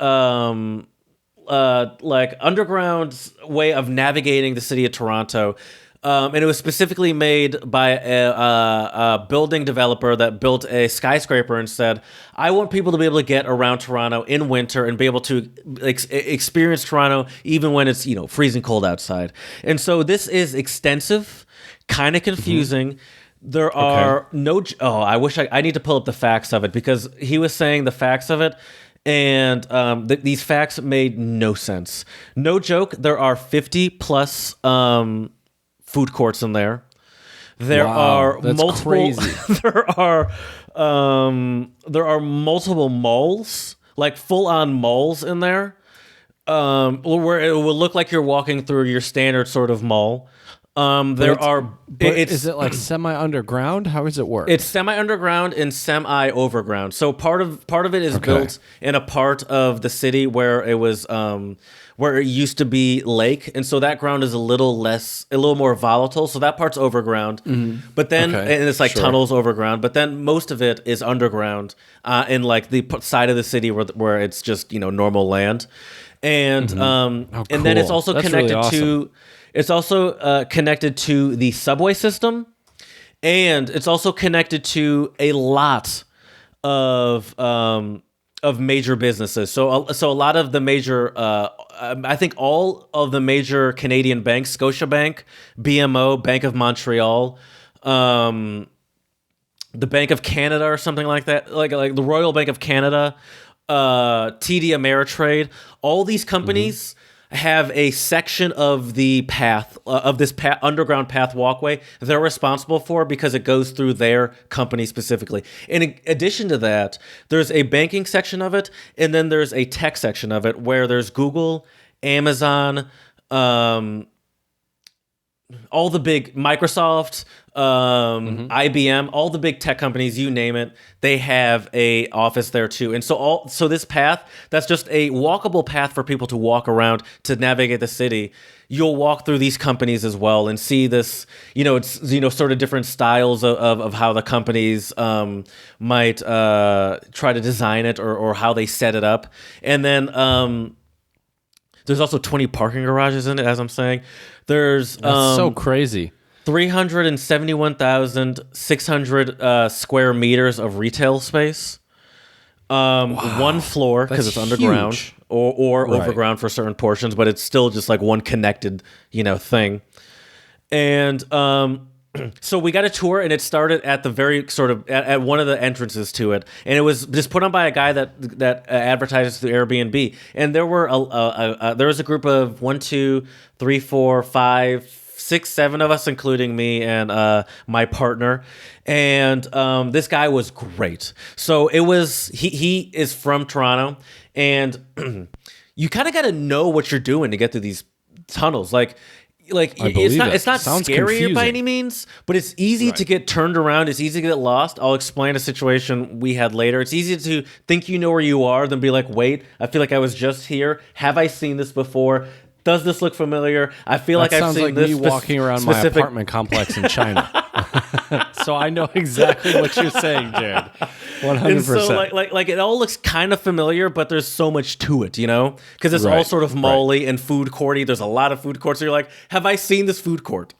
underground way of navigating the city of Toronto. And it was specifically made by a building developer that built a skyscraper and said, I want people to be able to get around Toronto in winter and be able to experience Toronto even when it's, freezing cold outside. And so this is extensive, kind of confusing. There are I need to pull up the facts of it, because he was saying the facts of it. And these facts made no sense. No joke, there are 50 plus food courts in there. There are multiple. Crazy. there are multiple malls, like full on malls in there, where it will look like you're walking through your standard sort of mall. Is it like semi-underground? How does it work? It's semi-underground and semi-overground. So part of it is built in a part of the city where it was where it used to be lake, and so that ground is a little more volatile. So that part's overground, but then and it's like tunnels overground. But then most of it is underground in like the side of the city where it's just normal land, and and then it's also connected to. It's also connected to the subway system, and it's also connected to a lot of major businesses. So a lot of the major, I think all of the major Canadian banks, Scotiabank, BMO, Bank of Montreal, the Bank of Canada or something like that, like the Royal Bank of Canada, TD Ameritrade, all these companies have a section of the path of this underground path walkway they're responsible for, because it goes through their company specifically. In addition to that, there's a banking section of it, and then there's a tech section of it where there's Google, Amazon, all the big Microsoft, IBM, all the big tech companies, you name it, they have a office there too. And so this path, that's just a walkable path for people to walk around to navigate the city. You'll walk through these companies as well and see this, it's, sort of different styles of how the companies might try to design it or how they set it up. And then there's also 20 parking garages in it, as I'm saying. That's so crazy. 371,600 square meters of retail space. One floor, because it's underground, huge. or overground for certain portions, but it's still just like one connected, thing. And so we got a tour, and it started at the very sort of at one of the entrances to it, and it was just put on by a guy that advertises through Airbnb. And there were there was a group of 1, 2, 3, 4, 5, 6, 7 of us, including me and my partner. And this guy was great. So it was he is from Toronto, and you kind of got to know what you're doing to get through these tunnels. Like it's not scary confusing by any means, but it's easy to get turned around. It's easy to get lost. I'll explain a situation we had later. It's easy to think you know where you are, then be like, wait, I feel like I was just here. Have I seen this before? Does this look familiar? I feel like I've seen this. Sounds like me walking around my apartment complex in China. So I know exactly what you're saying, Jared. 100%. And so like it all looks kind of familiar, but there's so much to it, you know? Because it's all sort of mall-y and food courty. There's a lot of food courts. So you're like, have I seen this food court?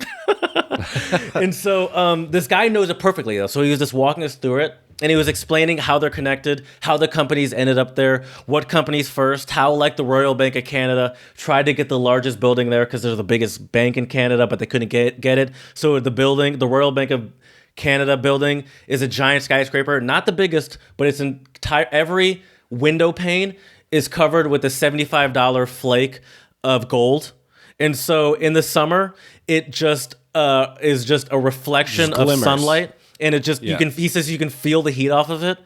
And so this guy knows it perfectly, though. So he was just walking us through it. And he was explaining how they're connected, how the companies ended up there, what companies first, how like the Royal Bank of Canada tried to get the largest building there because they're the biggest bank in Canada, but they couldn't get it. So the Royal Bank of Canada building is a giant skyscraper, not the biggest, but it's every window pane is covered with a $75 flake of gold. And so in the summer, it just is just a reflection of sunlight. And it just he says you can feel the heat off of it,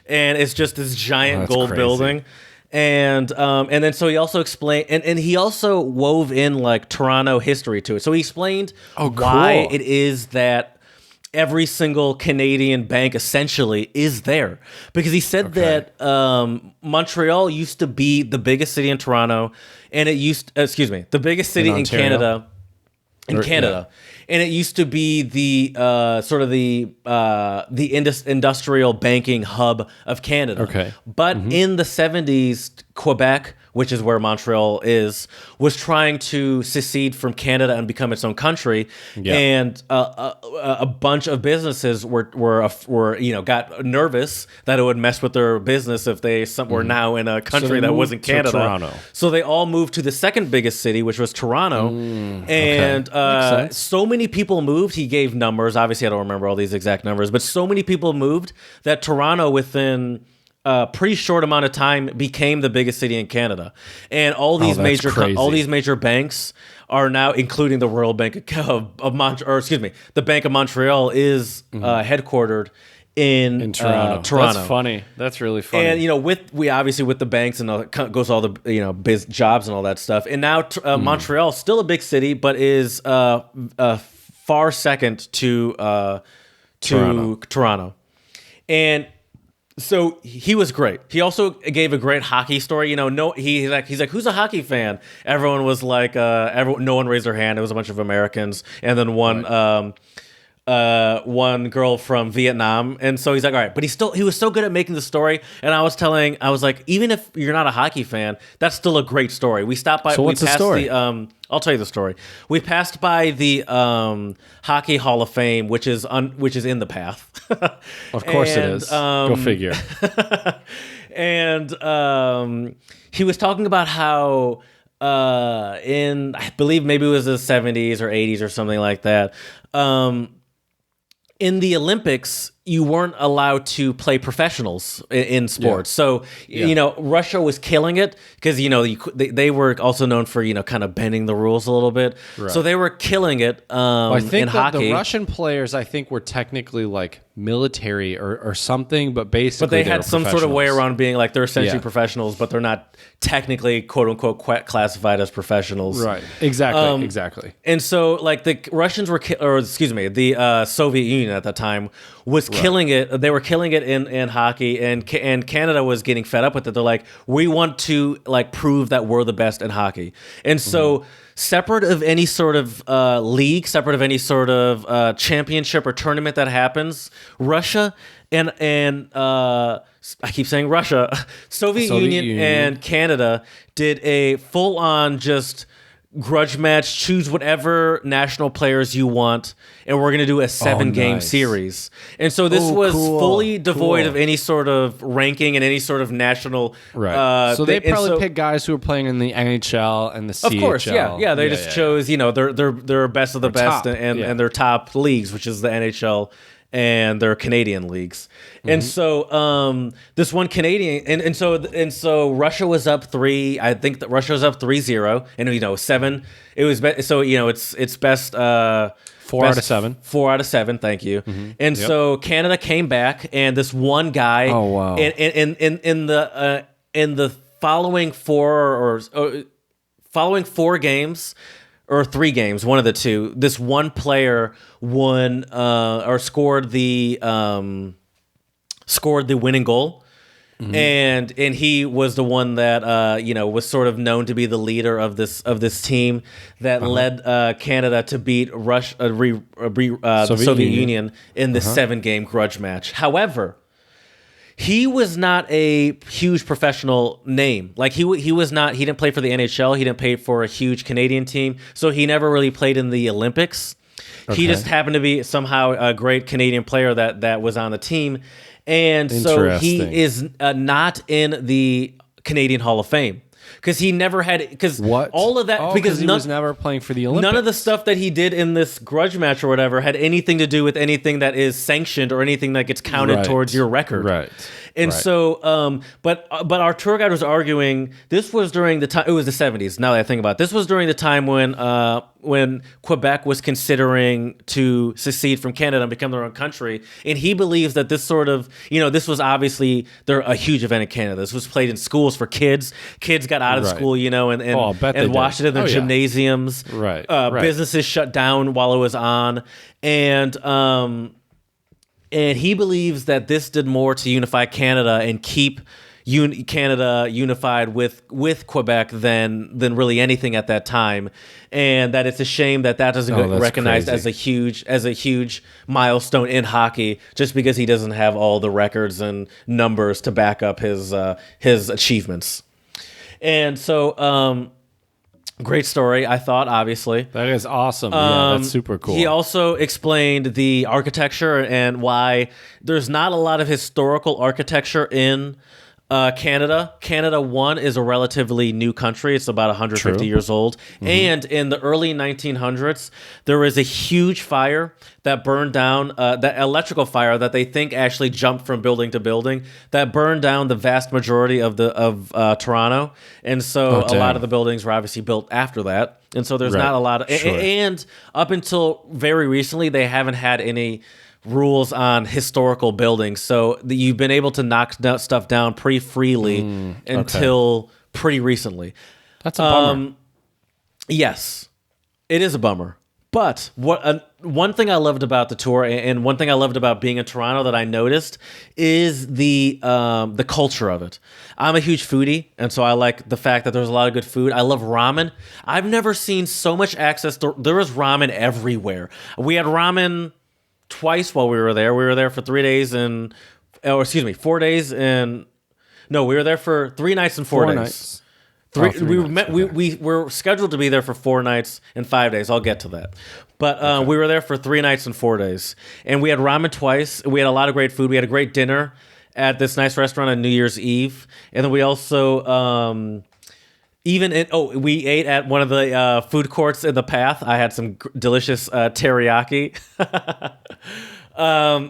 and it's just this giant gold building, and then so he also explained, and he also wove in like Toronto history to it. So he explained why it is that every single Canadian bank essentially is there, because he said that Montreal used to be the biggest city in Toronto, and it used the biggest city in Canada. And it used to be the sort of the industrial banking hub of Canada. Okay. But in the 70s, Quebec, which is where Montreal is, was trying to secede from Canada and become its own country. Yeah. And a bunch of businesses were got nervous that it would mess with their business if they were now in a country that wasn't Canada. Toronto. So they all moved to the second biggest city, which was Toronto. And so many people moved. He gave numbers. Obviously, I don't remember all these exact numbers, but so many people moved that Toronto, within a pretty short amount of time, became the biggest city in Canada. And all these major banks are now, including the Royal Bank of Montreal, the Bank of Montreal is headquartered in Toronto. That's funny. That's really funny. And with the banks and goes all the biz jobs and all that stuff. And now Montreal, still a big city, but is far second to Toronto. And so he was great. He also gave a great hockey story. He's like, who's a hockey fan? Everyone was like, no one raised their hand. It was a bunch of Americans, and then one girl from Vietnam. And so he's like, all right, but he was so good at making the story. And I was like, even if you're not a hockey fan, that's still a great story. We stopped by. So what's the story? I'll tell you the story. We passed by the Hockey Hall of Fame, which is in the path. Of course it is. Go figure. And he was talking about how I believe maybe it was the 70s or 80s or something like that. In the Olympics, you weren't allowed to play professionals in sports. Yeah. So, Russia was killing it because, they were also known for, kind of bending the rules a little bit. Right. So they were killing it I think in hockey. The Russian players, I think, were technically like military or something, but basically they had some sort of way around being like they're essentially professionals, but they're not technically, quote unquote, classified as professionals. Right. Exactly. And so like the Russians were, the Soviet Union at that time was killing it. They were killing it in hockey, and Canada was getting fed up with it. They're like, we want to like prove that we're the best in hockey. And so separate of any sort of league, separate of any sort of championship or tournament that happens, Russia and I keep saying Russia, Soviet Union and Canada did a full-on just grudge match, choose whatever national players you want, and we're going to do a 7-game series. And so this was fully devoid of any sort of ranking and any sort of national... Right. So they probably picked guys who were playing in the NHL and the CHL. Of course, yeah. They just chose, their best of the best and their top leagues, which is the NHL and their Canadian leagues. And so this one Canadian and so Russia was up 3. I think that Russia was up 3-0, and 7. It was so it's best 4 out of 7. 4 out of 7. Thank you. And so Canada came back, and this one guy. Oh wow! In the following four games. Or 3 games, one of the two. This one player won or scored the winning goal, and he was the one that was sort of known to be the leader of this team that led Canada to beat Russia, the Soviet Union in this 7-game grudge match. However, he was not a huge professional name. Like he was not. He didn't play for the NHL. He didn't play for a huge Canadian team. So he never really played in the Olympics. Okay. He just happened to be somehow a great Canadian player that was on the team, and so he is not in the Canadian Hall of Fame. Because he never had, because all of that, because he was never playing for the Olympics. None of the stuff that he did in this grudge match or whatever had anything to do with anything that is sanctioned or anything that gets counted towards your record. Right. And so, but our tour guide was arguing this was during the time, it was the 70s. Now that I think about it, this was during the time when Quebec was considering to secede from Canada and become their own country. And he believes that this sort of, this was obviously a huge event in Canada. This was played in schools for kids. Kids got out of school, and watched it in their gymnasiums. Right. Businesses shut down while it was on. And he believes that this did more to unify Canada and keep Canada unified with Quebec than really anything at that time, and that it's a shame that doesn't get recognized as a huge milestone in hockey, just because he doesn't have all the records and numbers to back up his achievements. And so, great story, I thought, obviously. That is awesome. Yeah, that's super cool. He also explained the architecture and why there's not a lot of historical architecture in Canada. Canada, one, is a relatively new country. It's about 150 years old. And in the early 1900s, there was a huge fire that burned down, that electrical fire that they think actually jumped from building to building, that burned down the vast majority of Toronto. And so a lot of the buildings were obviously built after that. And so there's not a lot of... And up until very recently, they haven't had any rules on historical buildings, so you've been able to knock stuff down pretty freely until pretty recently. That's a bummer. Yes, it is a bummer. But one thing I loved about the tour, and one thing I loved about being in Toronto that I noticed, is the culture of it. I'm a huge foodie, and so I like the fact that there's a lot of good food. I love ramen. I've never seen so much access. There was ramen everywhere. We had ramen twice while we were there. We were there for 4 days and... No, we were there for 3 nights and 4 days. Nights. We were scheduled to be there for 4 nights and 5 days. I'll get to that. But we were there for 3 nights and 4 days. And we had ramen twice. We had a lot of great food. We had a great dinner at this nice restaurant on New Year's Eve. And then we also... we ate at one of the food courts in the Path. I had some delicious teriyaki.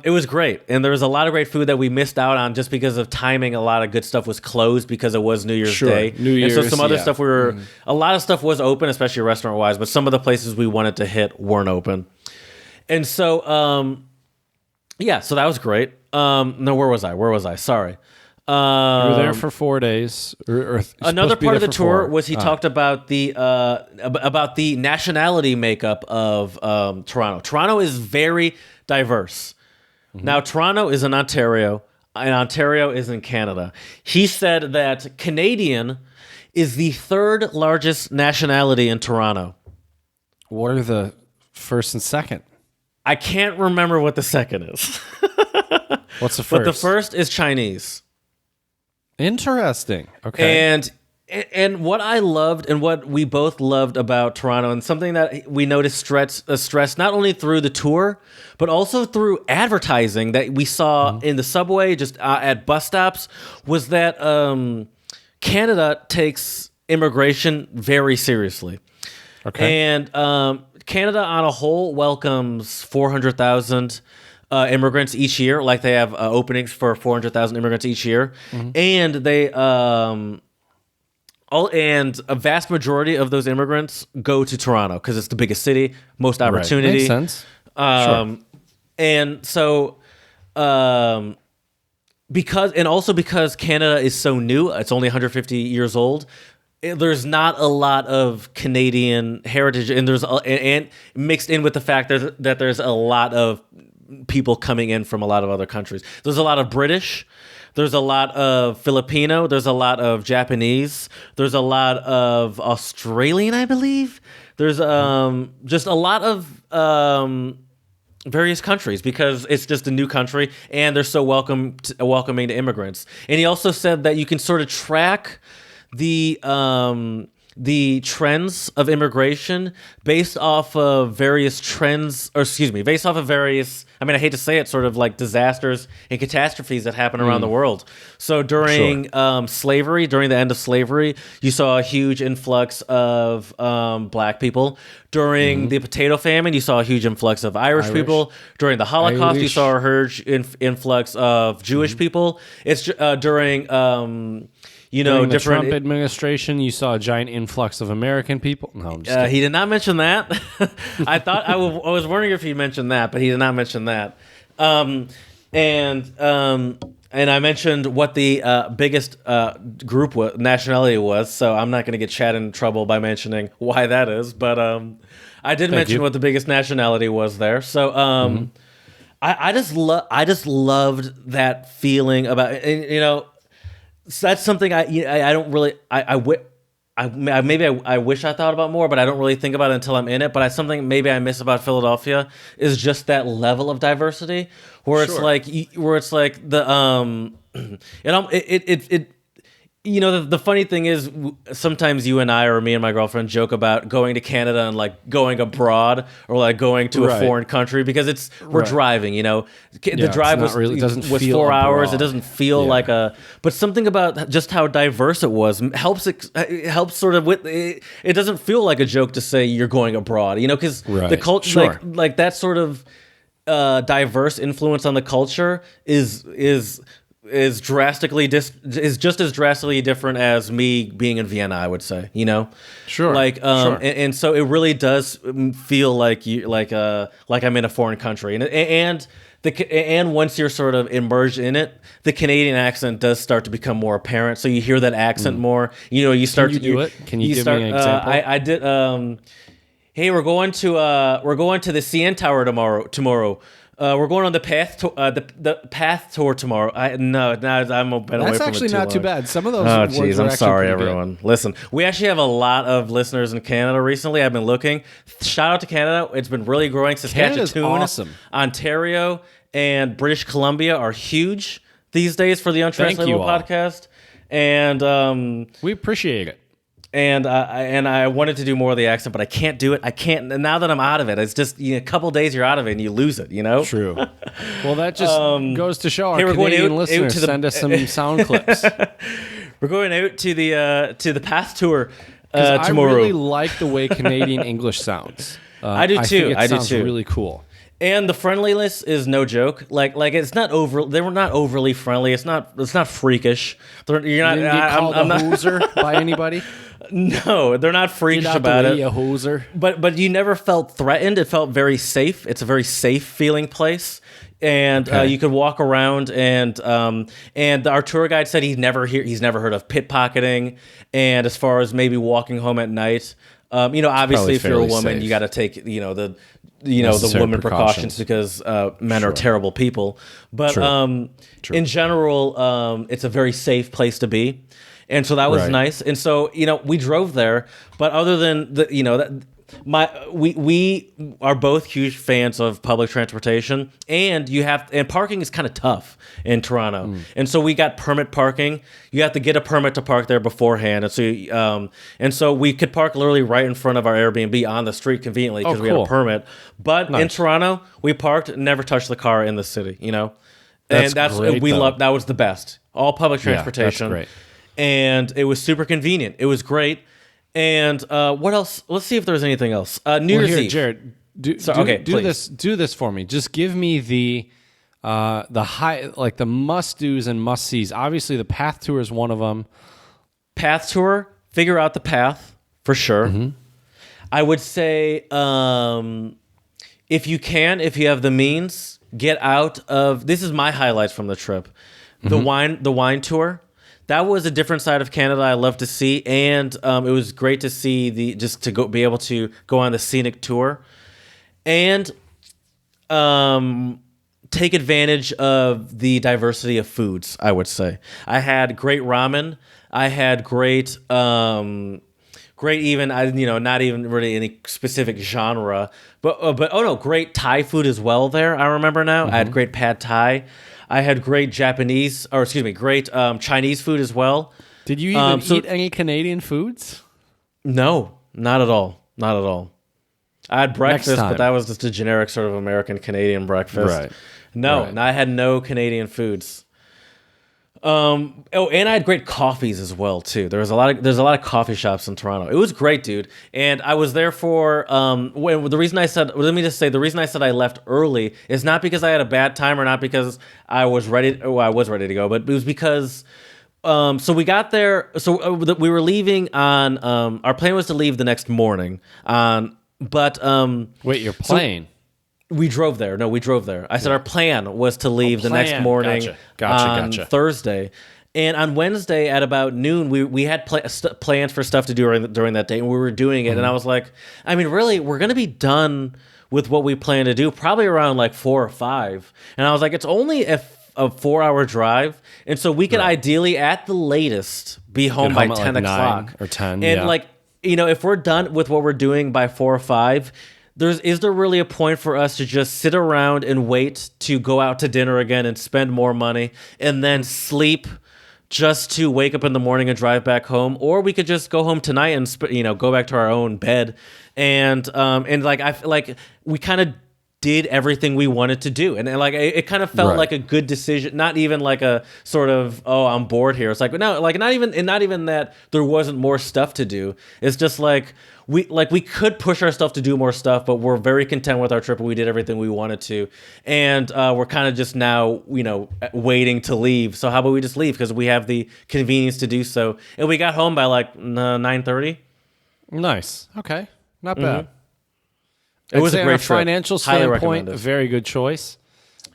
It was great. And there was a lot of great food that we missed out on just because of timing. A lot of good stuff was closed because it was New Year's Day. And so some other stuff a lot of stuff was open, especially restaurant-wise, but some of the places we wanted to hit weren't open. And so, so that was great. No, where was I? Sorry. You were there for 4 days. Another part of the tour was he talked about the nationality makeup of Toronto. Toronto is very diverse. Now, Toronto is in Ontario, and Ontario is in Canada. He said that Canadian is the 3rd largest nationality in Toronto. What are the first and second? I can't remember what the second is. What's the first? But the first is Chinese. Interesting. Okay. And what I loved and what we both loved about Toronto, and something that we noticed stress not only through the tour, but also through advertising that we saw in the subway, just at bus stops, was that Canada takes immigration very seriously. Okay. And Canada on a whole welcomes 400,000 immigrants each year. Like they have openings for 400,000 immigrants each year, and they and a vast majority of those immigrants go to Toronto because it's the biggest city, most opportunity. Right. Makes sense. Sure. And so, because Canada is so new, it's only 150 years old. There's not a lot of Canadian heritage, and and mixed in with the fact that there's a lot of people coming in from a lot of other countries. There's a lot of British. There's a lot of Filipino. There's a lot of Japanese. There's a lot of Australian, I believe. There's just a lot of various countries because it's just a new country and they're so welcoming to immigrants. And he also said that you can sort of track the trends of immigration based off of various I mean, I hate to say it, sort of like disasters and catastrophes that happen around the world. So during slavery, during the end of slavery, you saw a huge influx of black people. During the potato famine, you saw a huge influx of Irish people. During the Holocaust, you saw a huge influx of Jewish people. It's during during the Trump administration, you saw a giant influx of American people. No, I'm just kidding. He did not mention that. I thought I was wondering if he mentioned that, but he did not mention that. And I mentioned what the biggest nationality was, so I'm not going to get Chad in trouble by mentioning why that is. But I did mention what the biggest nationality was there. So I just loved that feeling about, so that's something I don't really I wish I thought about more, but I don't really think about it until I'm in it. But something maybe I miss about Philadelphia is just that level of diversity, where it's like the the funny thing is sometimes you and I, or me and my girlfriend, joke about going to Canada and like going abroad or like going to a foreign country because we're driving. The drive was 4 hours. It doesn't feel like but something about just how diverse it was helps sort of with it. It doesn't feel like a joke to say you're going abroad. Because the culture, like that sort of diverse influence on the culture is just as drastically different as me being in Vienna, I would say, Sure. And so it really does feel like I'm in a foreign country, and once you're sort of immersed in it, the Canadian accent does start to become more apparent. So you hear that accent more. You start to do it. Can you give me an example? I did. Hey, we're going to the CN Tower tomorrow. We're going on the path to the path tour tomorrow. I'm away from it. That's actually not too bad. Some of those. Oh, jeez, I'm sorry, everyone. Good. Listen, we actually have a lot of listeners in Canada recently. I've been looking. Shout out to Canada. It's been really growing. Saskatchewan, awesome. Ontario, and British Columbia are huge these days for the Untranslatable Podcast, and we appreciate it. And I wanted to do more of the accent, but I can't do it. I can't. Now that I'm out of it, it's just a couple days you're out of it and you lose it. True. Well, that just goes to show our Canadian listeners send us some sound clips. We're going out to the path tour tomorrow. I really like the way Canadian English sounds. I do too. I think it sounds really cool. And the friendliness is no joke. Like it's not over. They were not overly friendly. It's not freakish. You're not. You didn't get called a hooser by anybody. No, they're not freakish about it. A hooser. But you never felt threatened. It felt very safe. It's a very safe feeling place. And you could walk around, and our tour guide said he's never heard of pickpocketing. And as far as maybe walking home at night, obviously if you're a woman, you got to take the woman precautions because men are terrible people. But in general, it's a very safe place to be. And so that was nice. And so, we drove there, but other than we are both huge fans of public transportation, and parking is kind of tough in Toronto. And so we got permit parking. You have to get a permit to park there beforehand. And so we could park literally right in front of our Airbnb on the street conveniently because we had a permit. But in Toronto, we parked, never touched the car in the city, That's great, we loved. That was the best. All public transportation. Yeah, that's great. And it was super convenient. It was great. And what else? Let's see if there's anything else. New Year's Eve. Jared, do this for me. Just give me the must do's and must sees. Obviously, the path tour is one of them. Path tour, figure out the path for sure. Mm-hmm. I would say if you have the means, get out of. This is my highlights from the trip. The wine tour. That was a different side of Canada I love to see, and it was great to see be able to go on the scenic tour, and take advantage of the diversity of foods. I would say I had great ramen. I had great not even really any specific genre, but great Thai food as well. There, I remember now. I had great pad Thai. I had great great Chinese food as well. Did you even eat any Canadian foods? No, not at all. Not at all. I had breakfast, but that was just a generic sort of American Canadian breakfast. Right. No, I had no Canadian foods. And I had great coffees as well too. There's a lot of coffee shops in Toronto. It was great, dude. And I was there for the reason I said I left early is not because I had a bad time or not because I was ready to go, but it was because so we got there. So we were leaving on our plan was to leave the next morning on, but wait, your plane. We drove there. No, we drove there. I said our plan was to leave the next morning on Thursday. And on Wednesday at about noon, we had plans for stuff to do during that day, and we were doing it. And I was like, I mean, really, we're going to be done with what we plan to do probably around like 4 or 5. And I was like, it's only a 4-hour drive. And so we could ideally, at the latest, be home by 10 o'clock. Or 10, And if we're done with what we're doing by 4 or 5, is there really a point for us to just sit around and wait to go out to dinner again and spend more money and then sleep just to wake up in the morning and drive back home? Or we could just go home tonight and go back to our own bed and I feel like we kind of did everything we wanted to do, and like it kind of felt like a good decision. Not even like a sort of I'm bored here. It's like no, like not even that there wasn't more stuff to do. It's just like we could push ourselves to do more stuff, but we're very content with our trip. And we did everything we wanted to, and we're kind of just now waiting to leave. So how about we just leave because we have the convenience to do so. And we got home by like 9:30. Nice. Okay, not bad. It was a great trip. Financial standpoint, a very good choice.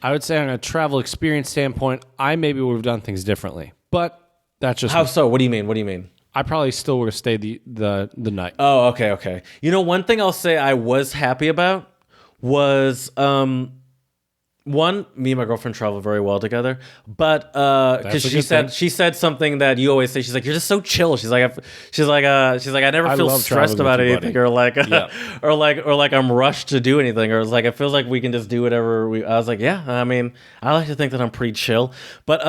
I would say on a travel experience standpoint, I maybe would have done things differently, but that's just how so. What do you mean? I probably still would have stayed the night. Oh, okay. One thing I'll say I was happy about was one, me and my girlfriend travel very well together, but because she said something that you always say. She's like, you're just so chill. She's like I never feel stressed about anything, or like or like I'm rushed to do anything, or it's like it feels like we can just do whatever we. I was like, yeah. I mean, I like to think that I'm pretty chill, but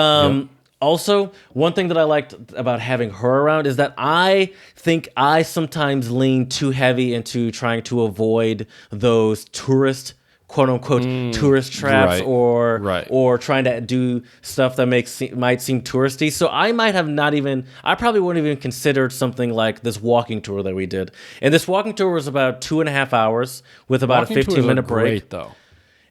also, one thing that I liked about having her around is that I think I sometimes lean too heavy into trying to avoid those quote unquote tourist traps or trying to do stuff that might seem touristy. So I probably wouldn't even considered something like this walking tour that we did. And this walking tour was about 2.5 hours with about a 15-minute break. Great, though.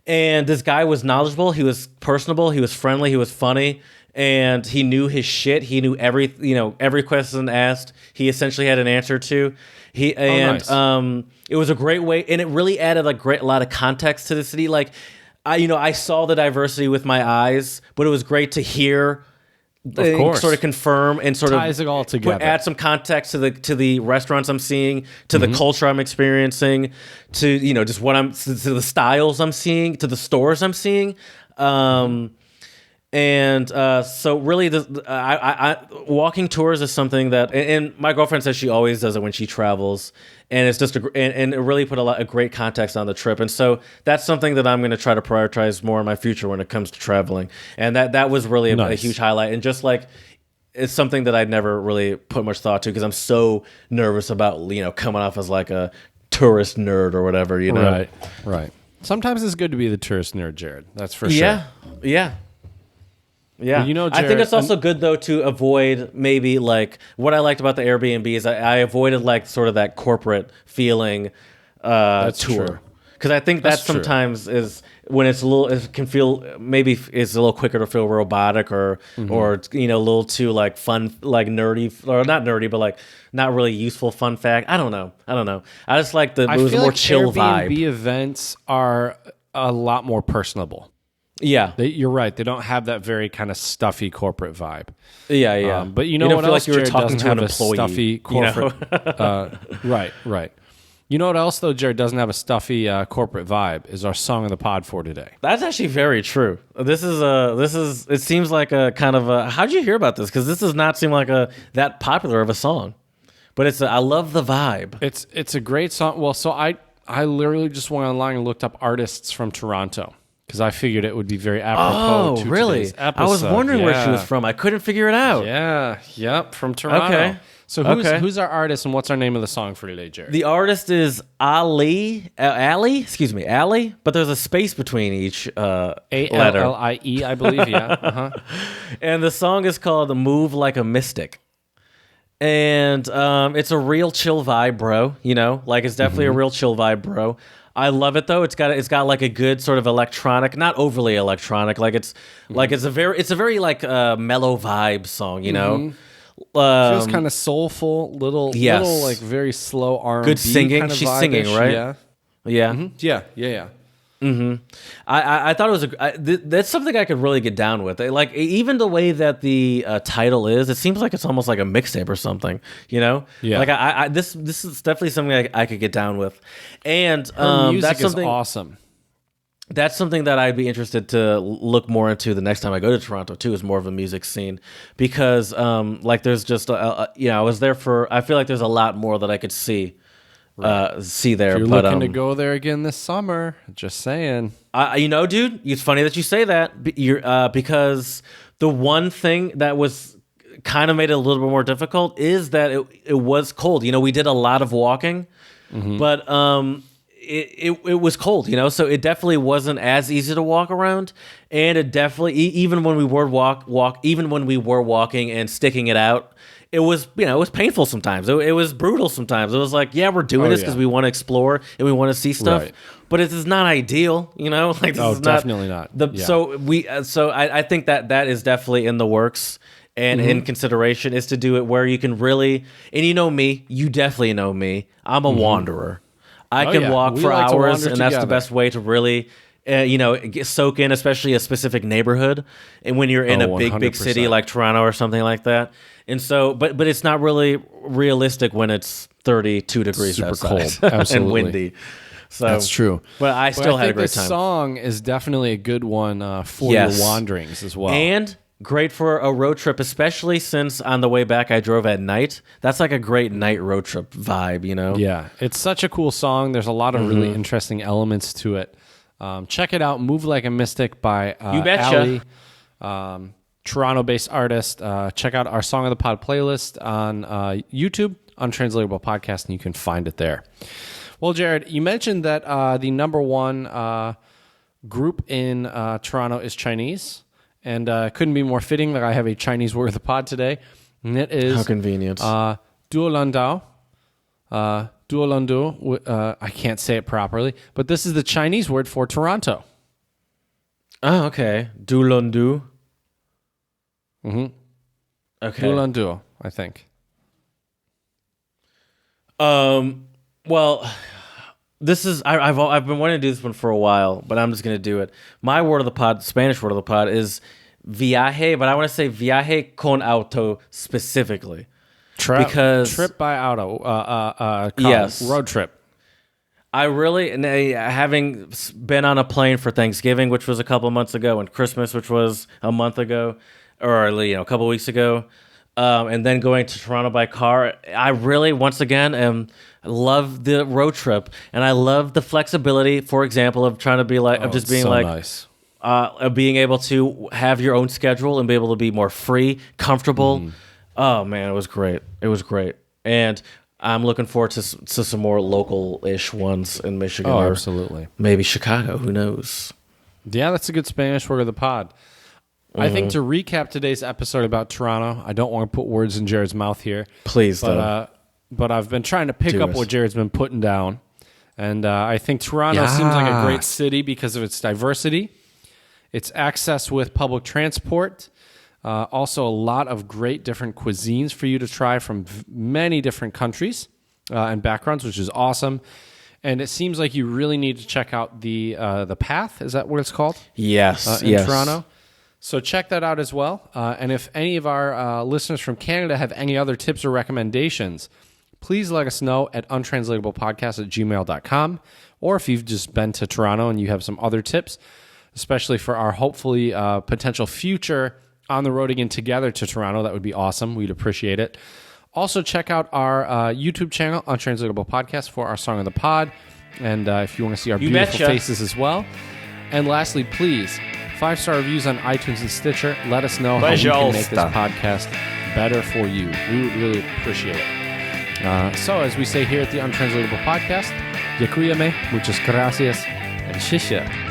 And this guy was knowledgeable. He was personable. He was friendly. He was funny. And he knew his shit. He knew every question asked, he essentially had an answer to. Nice. It was a great way, and it really added a lot of context to the city. Like, I saw the diversity with my eyes, but it was great to hear, sort of confirm and sort ties of it all together. Add some context to the restaurants I'm seeing, to the culture I'm experiencing, to just to the styles I'm seeing, to the stores I'm seeing. And so really, walking tours is something that, and my girlfriend says she always does it when she travels, and it's just and it really put a great context on the trip, and so that's something that I'm going to try to prioritize more in my future when it comes to traveling, and that was really a huge highlight, and just like it's something that I'd never really put much thought to because I'm so nervous about coming off as like a tourist nerd or whatever, Right. Sometimes it's good to be the tourist nerd, Jared. That's for sure. Yeah. Yeah, Jared, I think it's also good though to avoid maybe like what I liked about the Airbnb is I avoided like sort of that corporate feeling tour. Because I think that That's true. sometimes is when it's a little, it can feel maybe it's a little quicker to feel robotic or a little too like fun, like nerdy, or not nerdy, but like not really useful fun fact. I don't know. I just like it was a more chill vibe. Airbnb events are a lot more personable. Yeah, You're right. They don't have that very kind of stuffy corporate vibe. Yeah. But you don't what feel else? like you were Jared talking doesn't to an have employee, a stuffy corporate. Right. You know what else though? Jared doesn't have a stuffy corporate vibe. Is our song of the pod for today? That's actually very true. This is. It seems like a kind of a. How'd you hear about this? Because this does not seem like that popular of a song. But I love the vibe. It's a great song. Well, so I literally just went online and looked up artists from Toronto because I figured it would be very apropos. Oh, to really? today's episode. I was wondering where she was from. I couldn't figure it out. Yeah. Yep. From Toronto. Okay. So who's our artist and what's our name of the song for today, Jared? The artist is Ali, but there's a space between each letter. ALLIE, I believe. Yeah. Uh-huh. And the song is called "Move Like a Mystic." And it's a real chill vibe, bro. Like it's definitely a real chill vibe, bro. I love it though. It's got like a good sort of electronic, not overly electronic. Like it's a very like mellow vibe song. Feels kind of soulful, little like very slow R&B. Good singing. Kind of She's vibe-ish. singing, right? Yeah. Yeah. Yeah. I thought it was that's something I could really get down with. Like even the way that the title is, it seems like it's almost like a mixtape or something. Yeah. Like this is definitely something I could get down with, and Her music that's something is awesome. That's something that I'd be interested to look more into the next time I go to Toronto too. Is more of a music scene because like there's just I was there for. I feel like there's a lot more that I could see. See there. If you're looking to go there again this summer, just saying. Dude, it's funny that you say that. Because the one thing that was kind of made it a little bit more difficult is that it was cold. We did a lot of walking, but it was cold. So it definitely wasn't as easy to walk around, and it definitely even when we were even when we were walking and sticking it out. It was, it was painful sometimes. It was brutal sometimes. It was like, yeah, we're doing this because we want to explore and we want to see stuff, but it is not ideal, Like this is definitely not. So I think that is definitely in the works and in consideration is to do it where you can really, and you definitely know me. I'm a wanderer. I can walk for hours, and that's the best way to really. Soak in, especially a specific neighborhood, and when you're in a big city like Toronto or something like that. And so, but it's not really realistic when it's 32 degrees super outside cold, absolutely. and windy. So that's true. But I still had a great time. This song is definitely a good one for your wanderings as well, and great for a road trip, especially since on the way back I drove at night. That's like a great night road trip vibe, Yeah, it's such a cool song. There's a lot of really interesting elements to it. Check it out, Move Like a Mystic by You betcha. Ali, Toronto-based artist. Check out our Song of the Pod playlist on YouTube, Untranslatable Podcast, and you can find it there. Well, Jared, you mentioned that the number one group in Toronto is Chinese, and couldn't be more fitting that I have a Chinese word of the pod today, and it is... How convenient. Duolandao. Duolandu, I can't say it properly, but this is the Chinese word for Toronto. Oh, okay. Duolandu. Okay. Duolandu, I think. Well, this is I've been wanting to do this one for a while, but I'm just gonna do it. My word of the pod, Spanish word of the pod, is viaje, but I want to say viaje con auto specifically. Because trip by auto, yes, road trip. I really, having been on a plane for Thanksgiving, which was a couple of months ago, and Christmas, which was a month ago, or a couple of weeks ago, and then going to Toronto by car, I really, once again, love the road trip, and I love the flexibility. For example, of trying to be like, of just being so like, nice. Being able to have your own schedule and be able to be more free, comfortable. Oh man, it was great. It was great, and I'm looking forward to some more local-ish ones in Michigan. Oh, or absolutely. Maybe Chicago. Who knows? Yeah, that's a good Spanish word of the pod. I think to recap today's episode about Toronto, I don't want to put words in Jared's mouth here. Please, but I've been trying to pick up what Jared's been putting down, And I think Toronto seems like a great city because of its diversity, its access with public transport, also a lot of great different cuisines for you to try from many different countries and backgrounds, which is awesome. And it seems like you really need to check out the Path. Is that what it's called? Yes. In Toronto. So check that out as well. And if any of our listeners from Canada have any other tips or recommendations, please let us know at untranslatablepodcast@gmail.com. Or if you've just been to Toronto and you have some other tips, especially for our hopefully potential future on the road again together to Toronto, that would be awesome. We'd appreciate it. Also, check out our YouTube channel, Untranslatable Podcast, for our Song of the Pod. And if you want to see our beautiful faces as well. And lastly, please, 5-star reviews on iTunes and Stitcher. Let us know how we can make this podcast better for you. We would really appreciate it. So, as we say here at the Untranslatable Podcast, dziękujemy, muchas gracias, and 谢谢.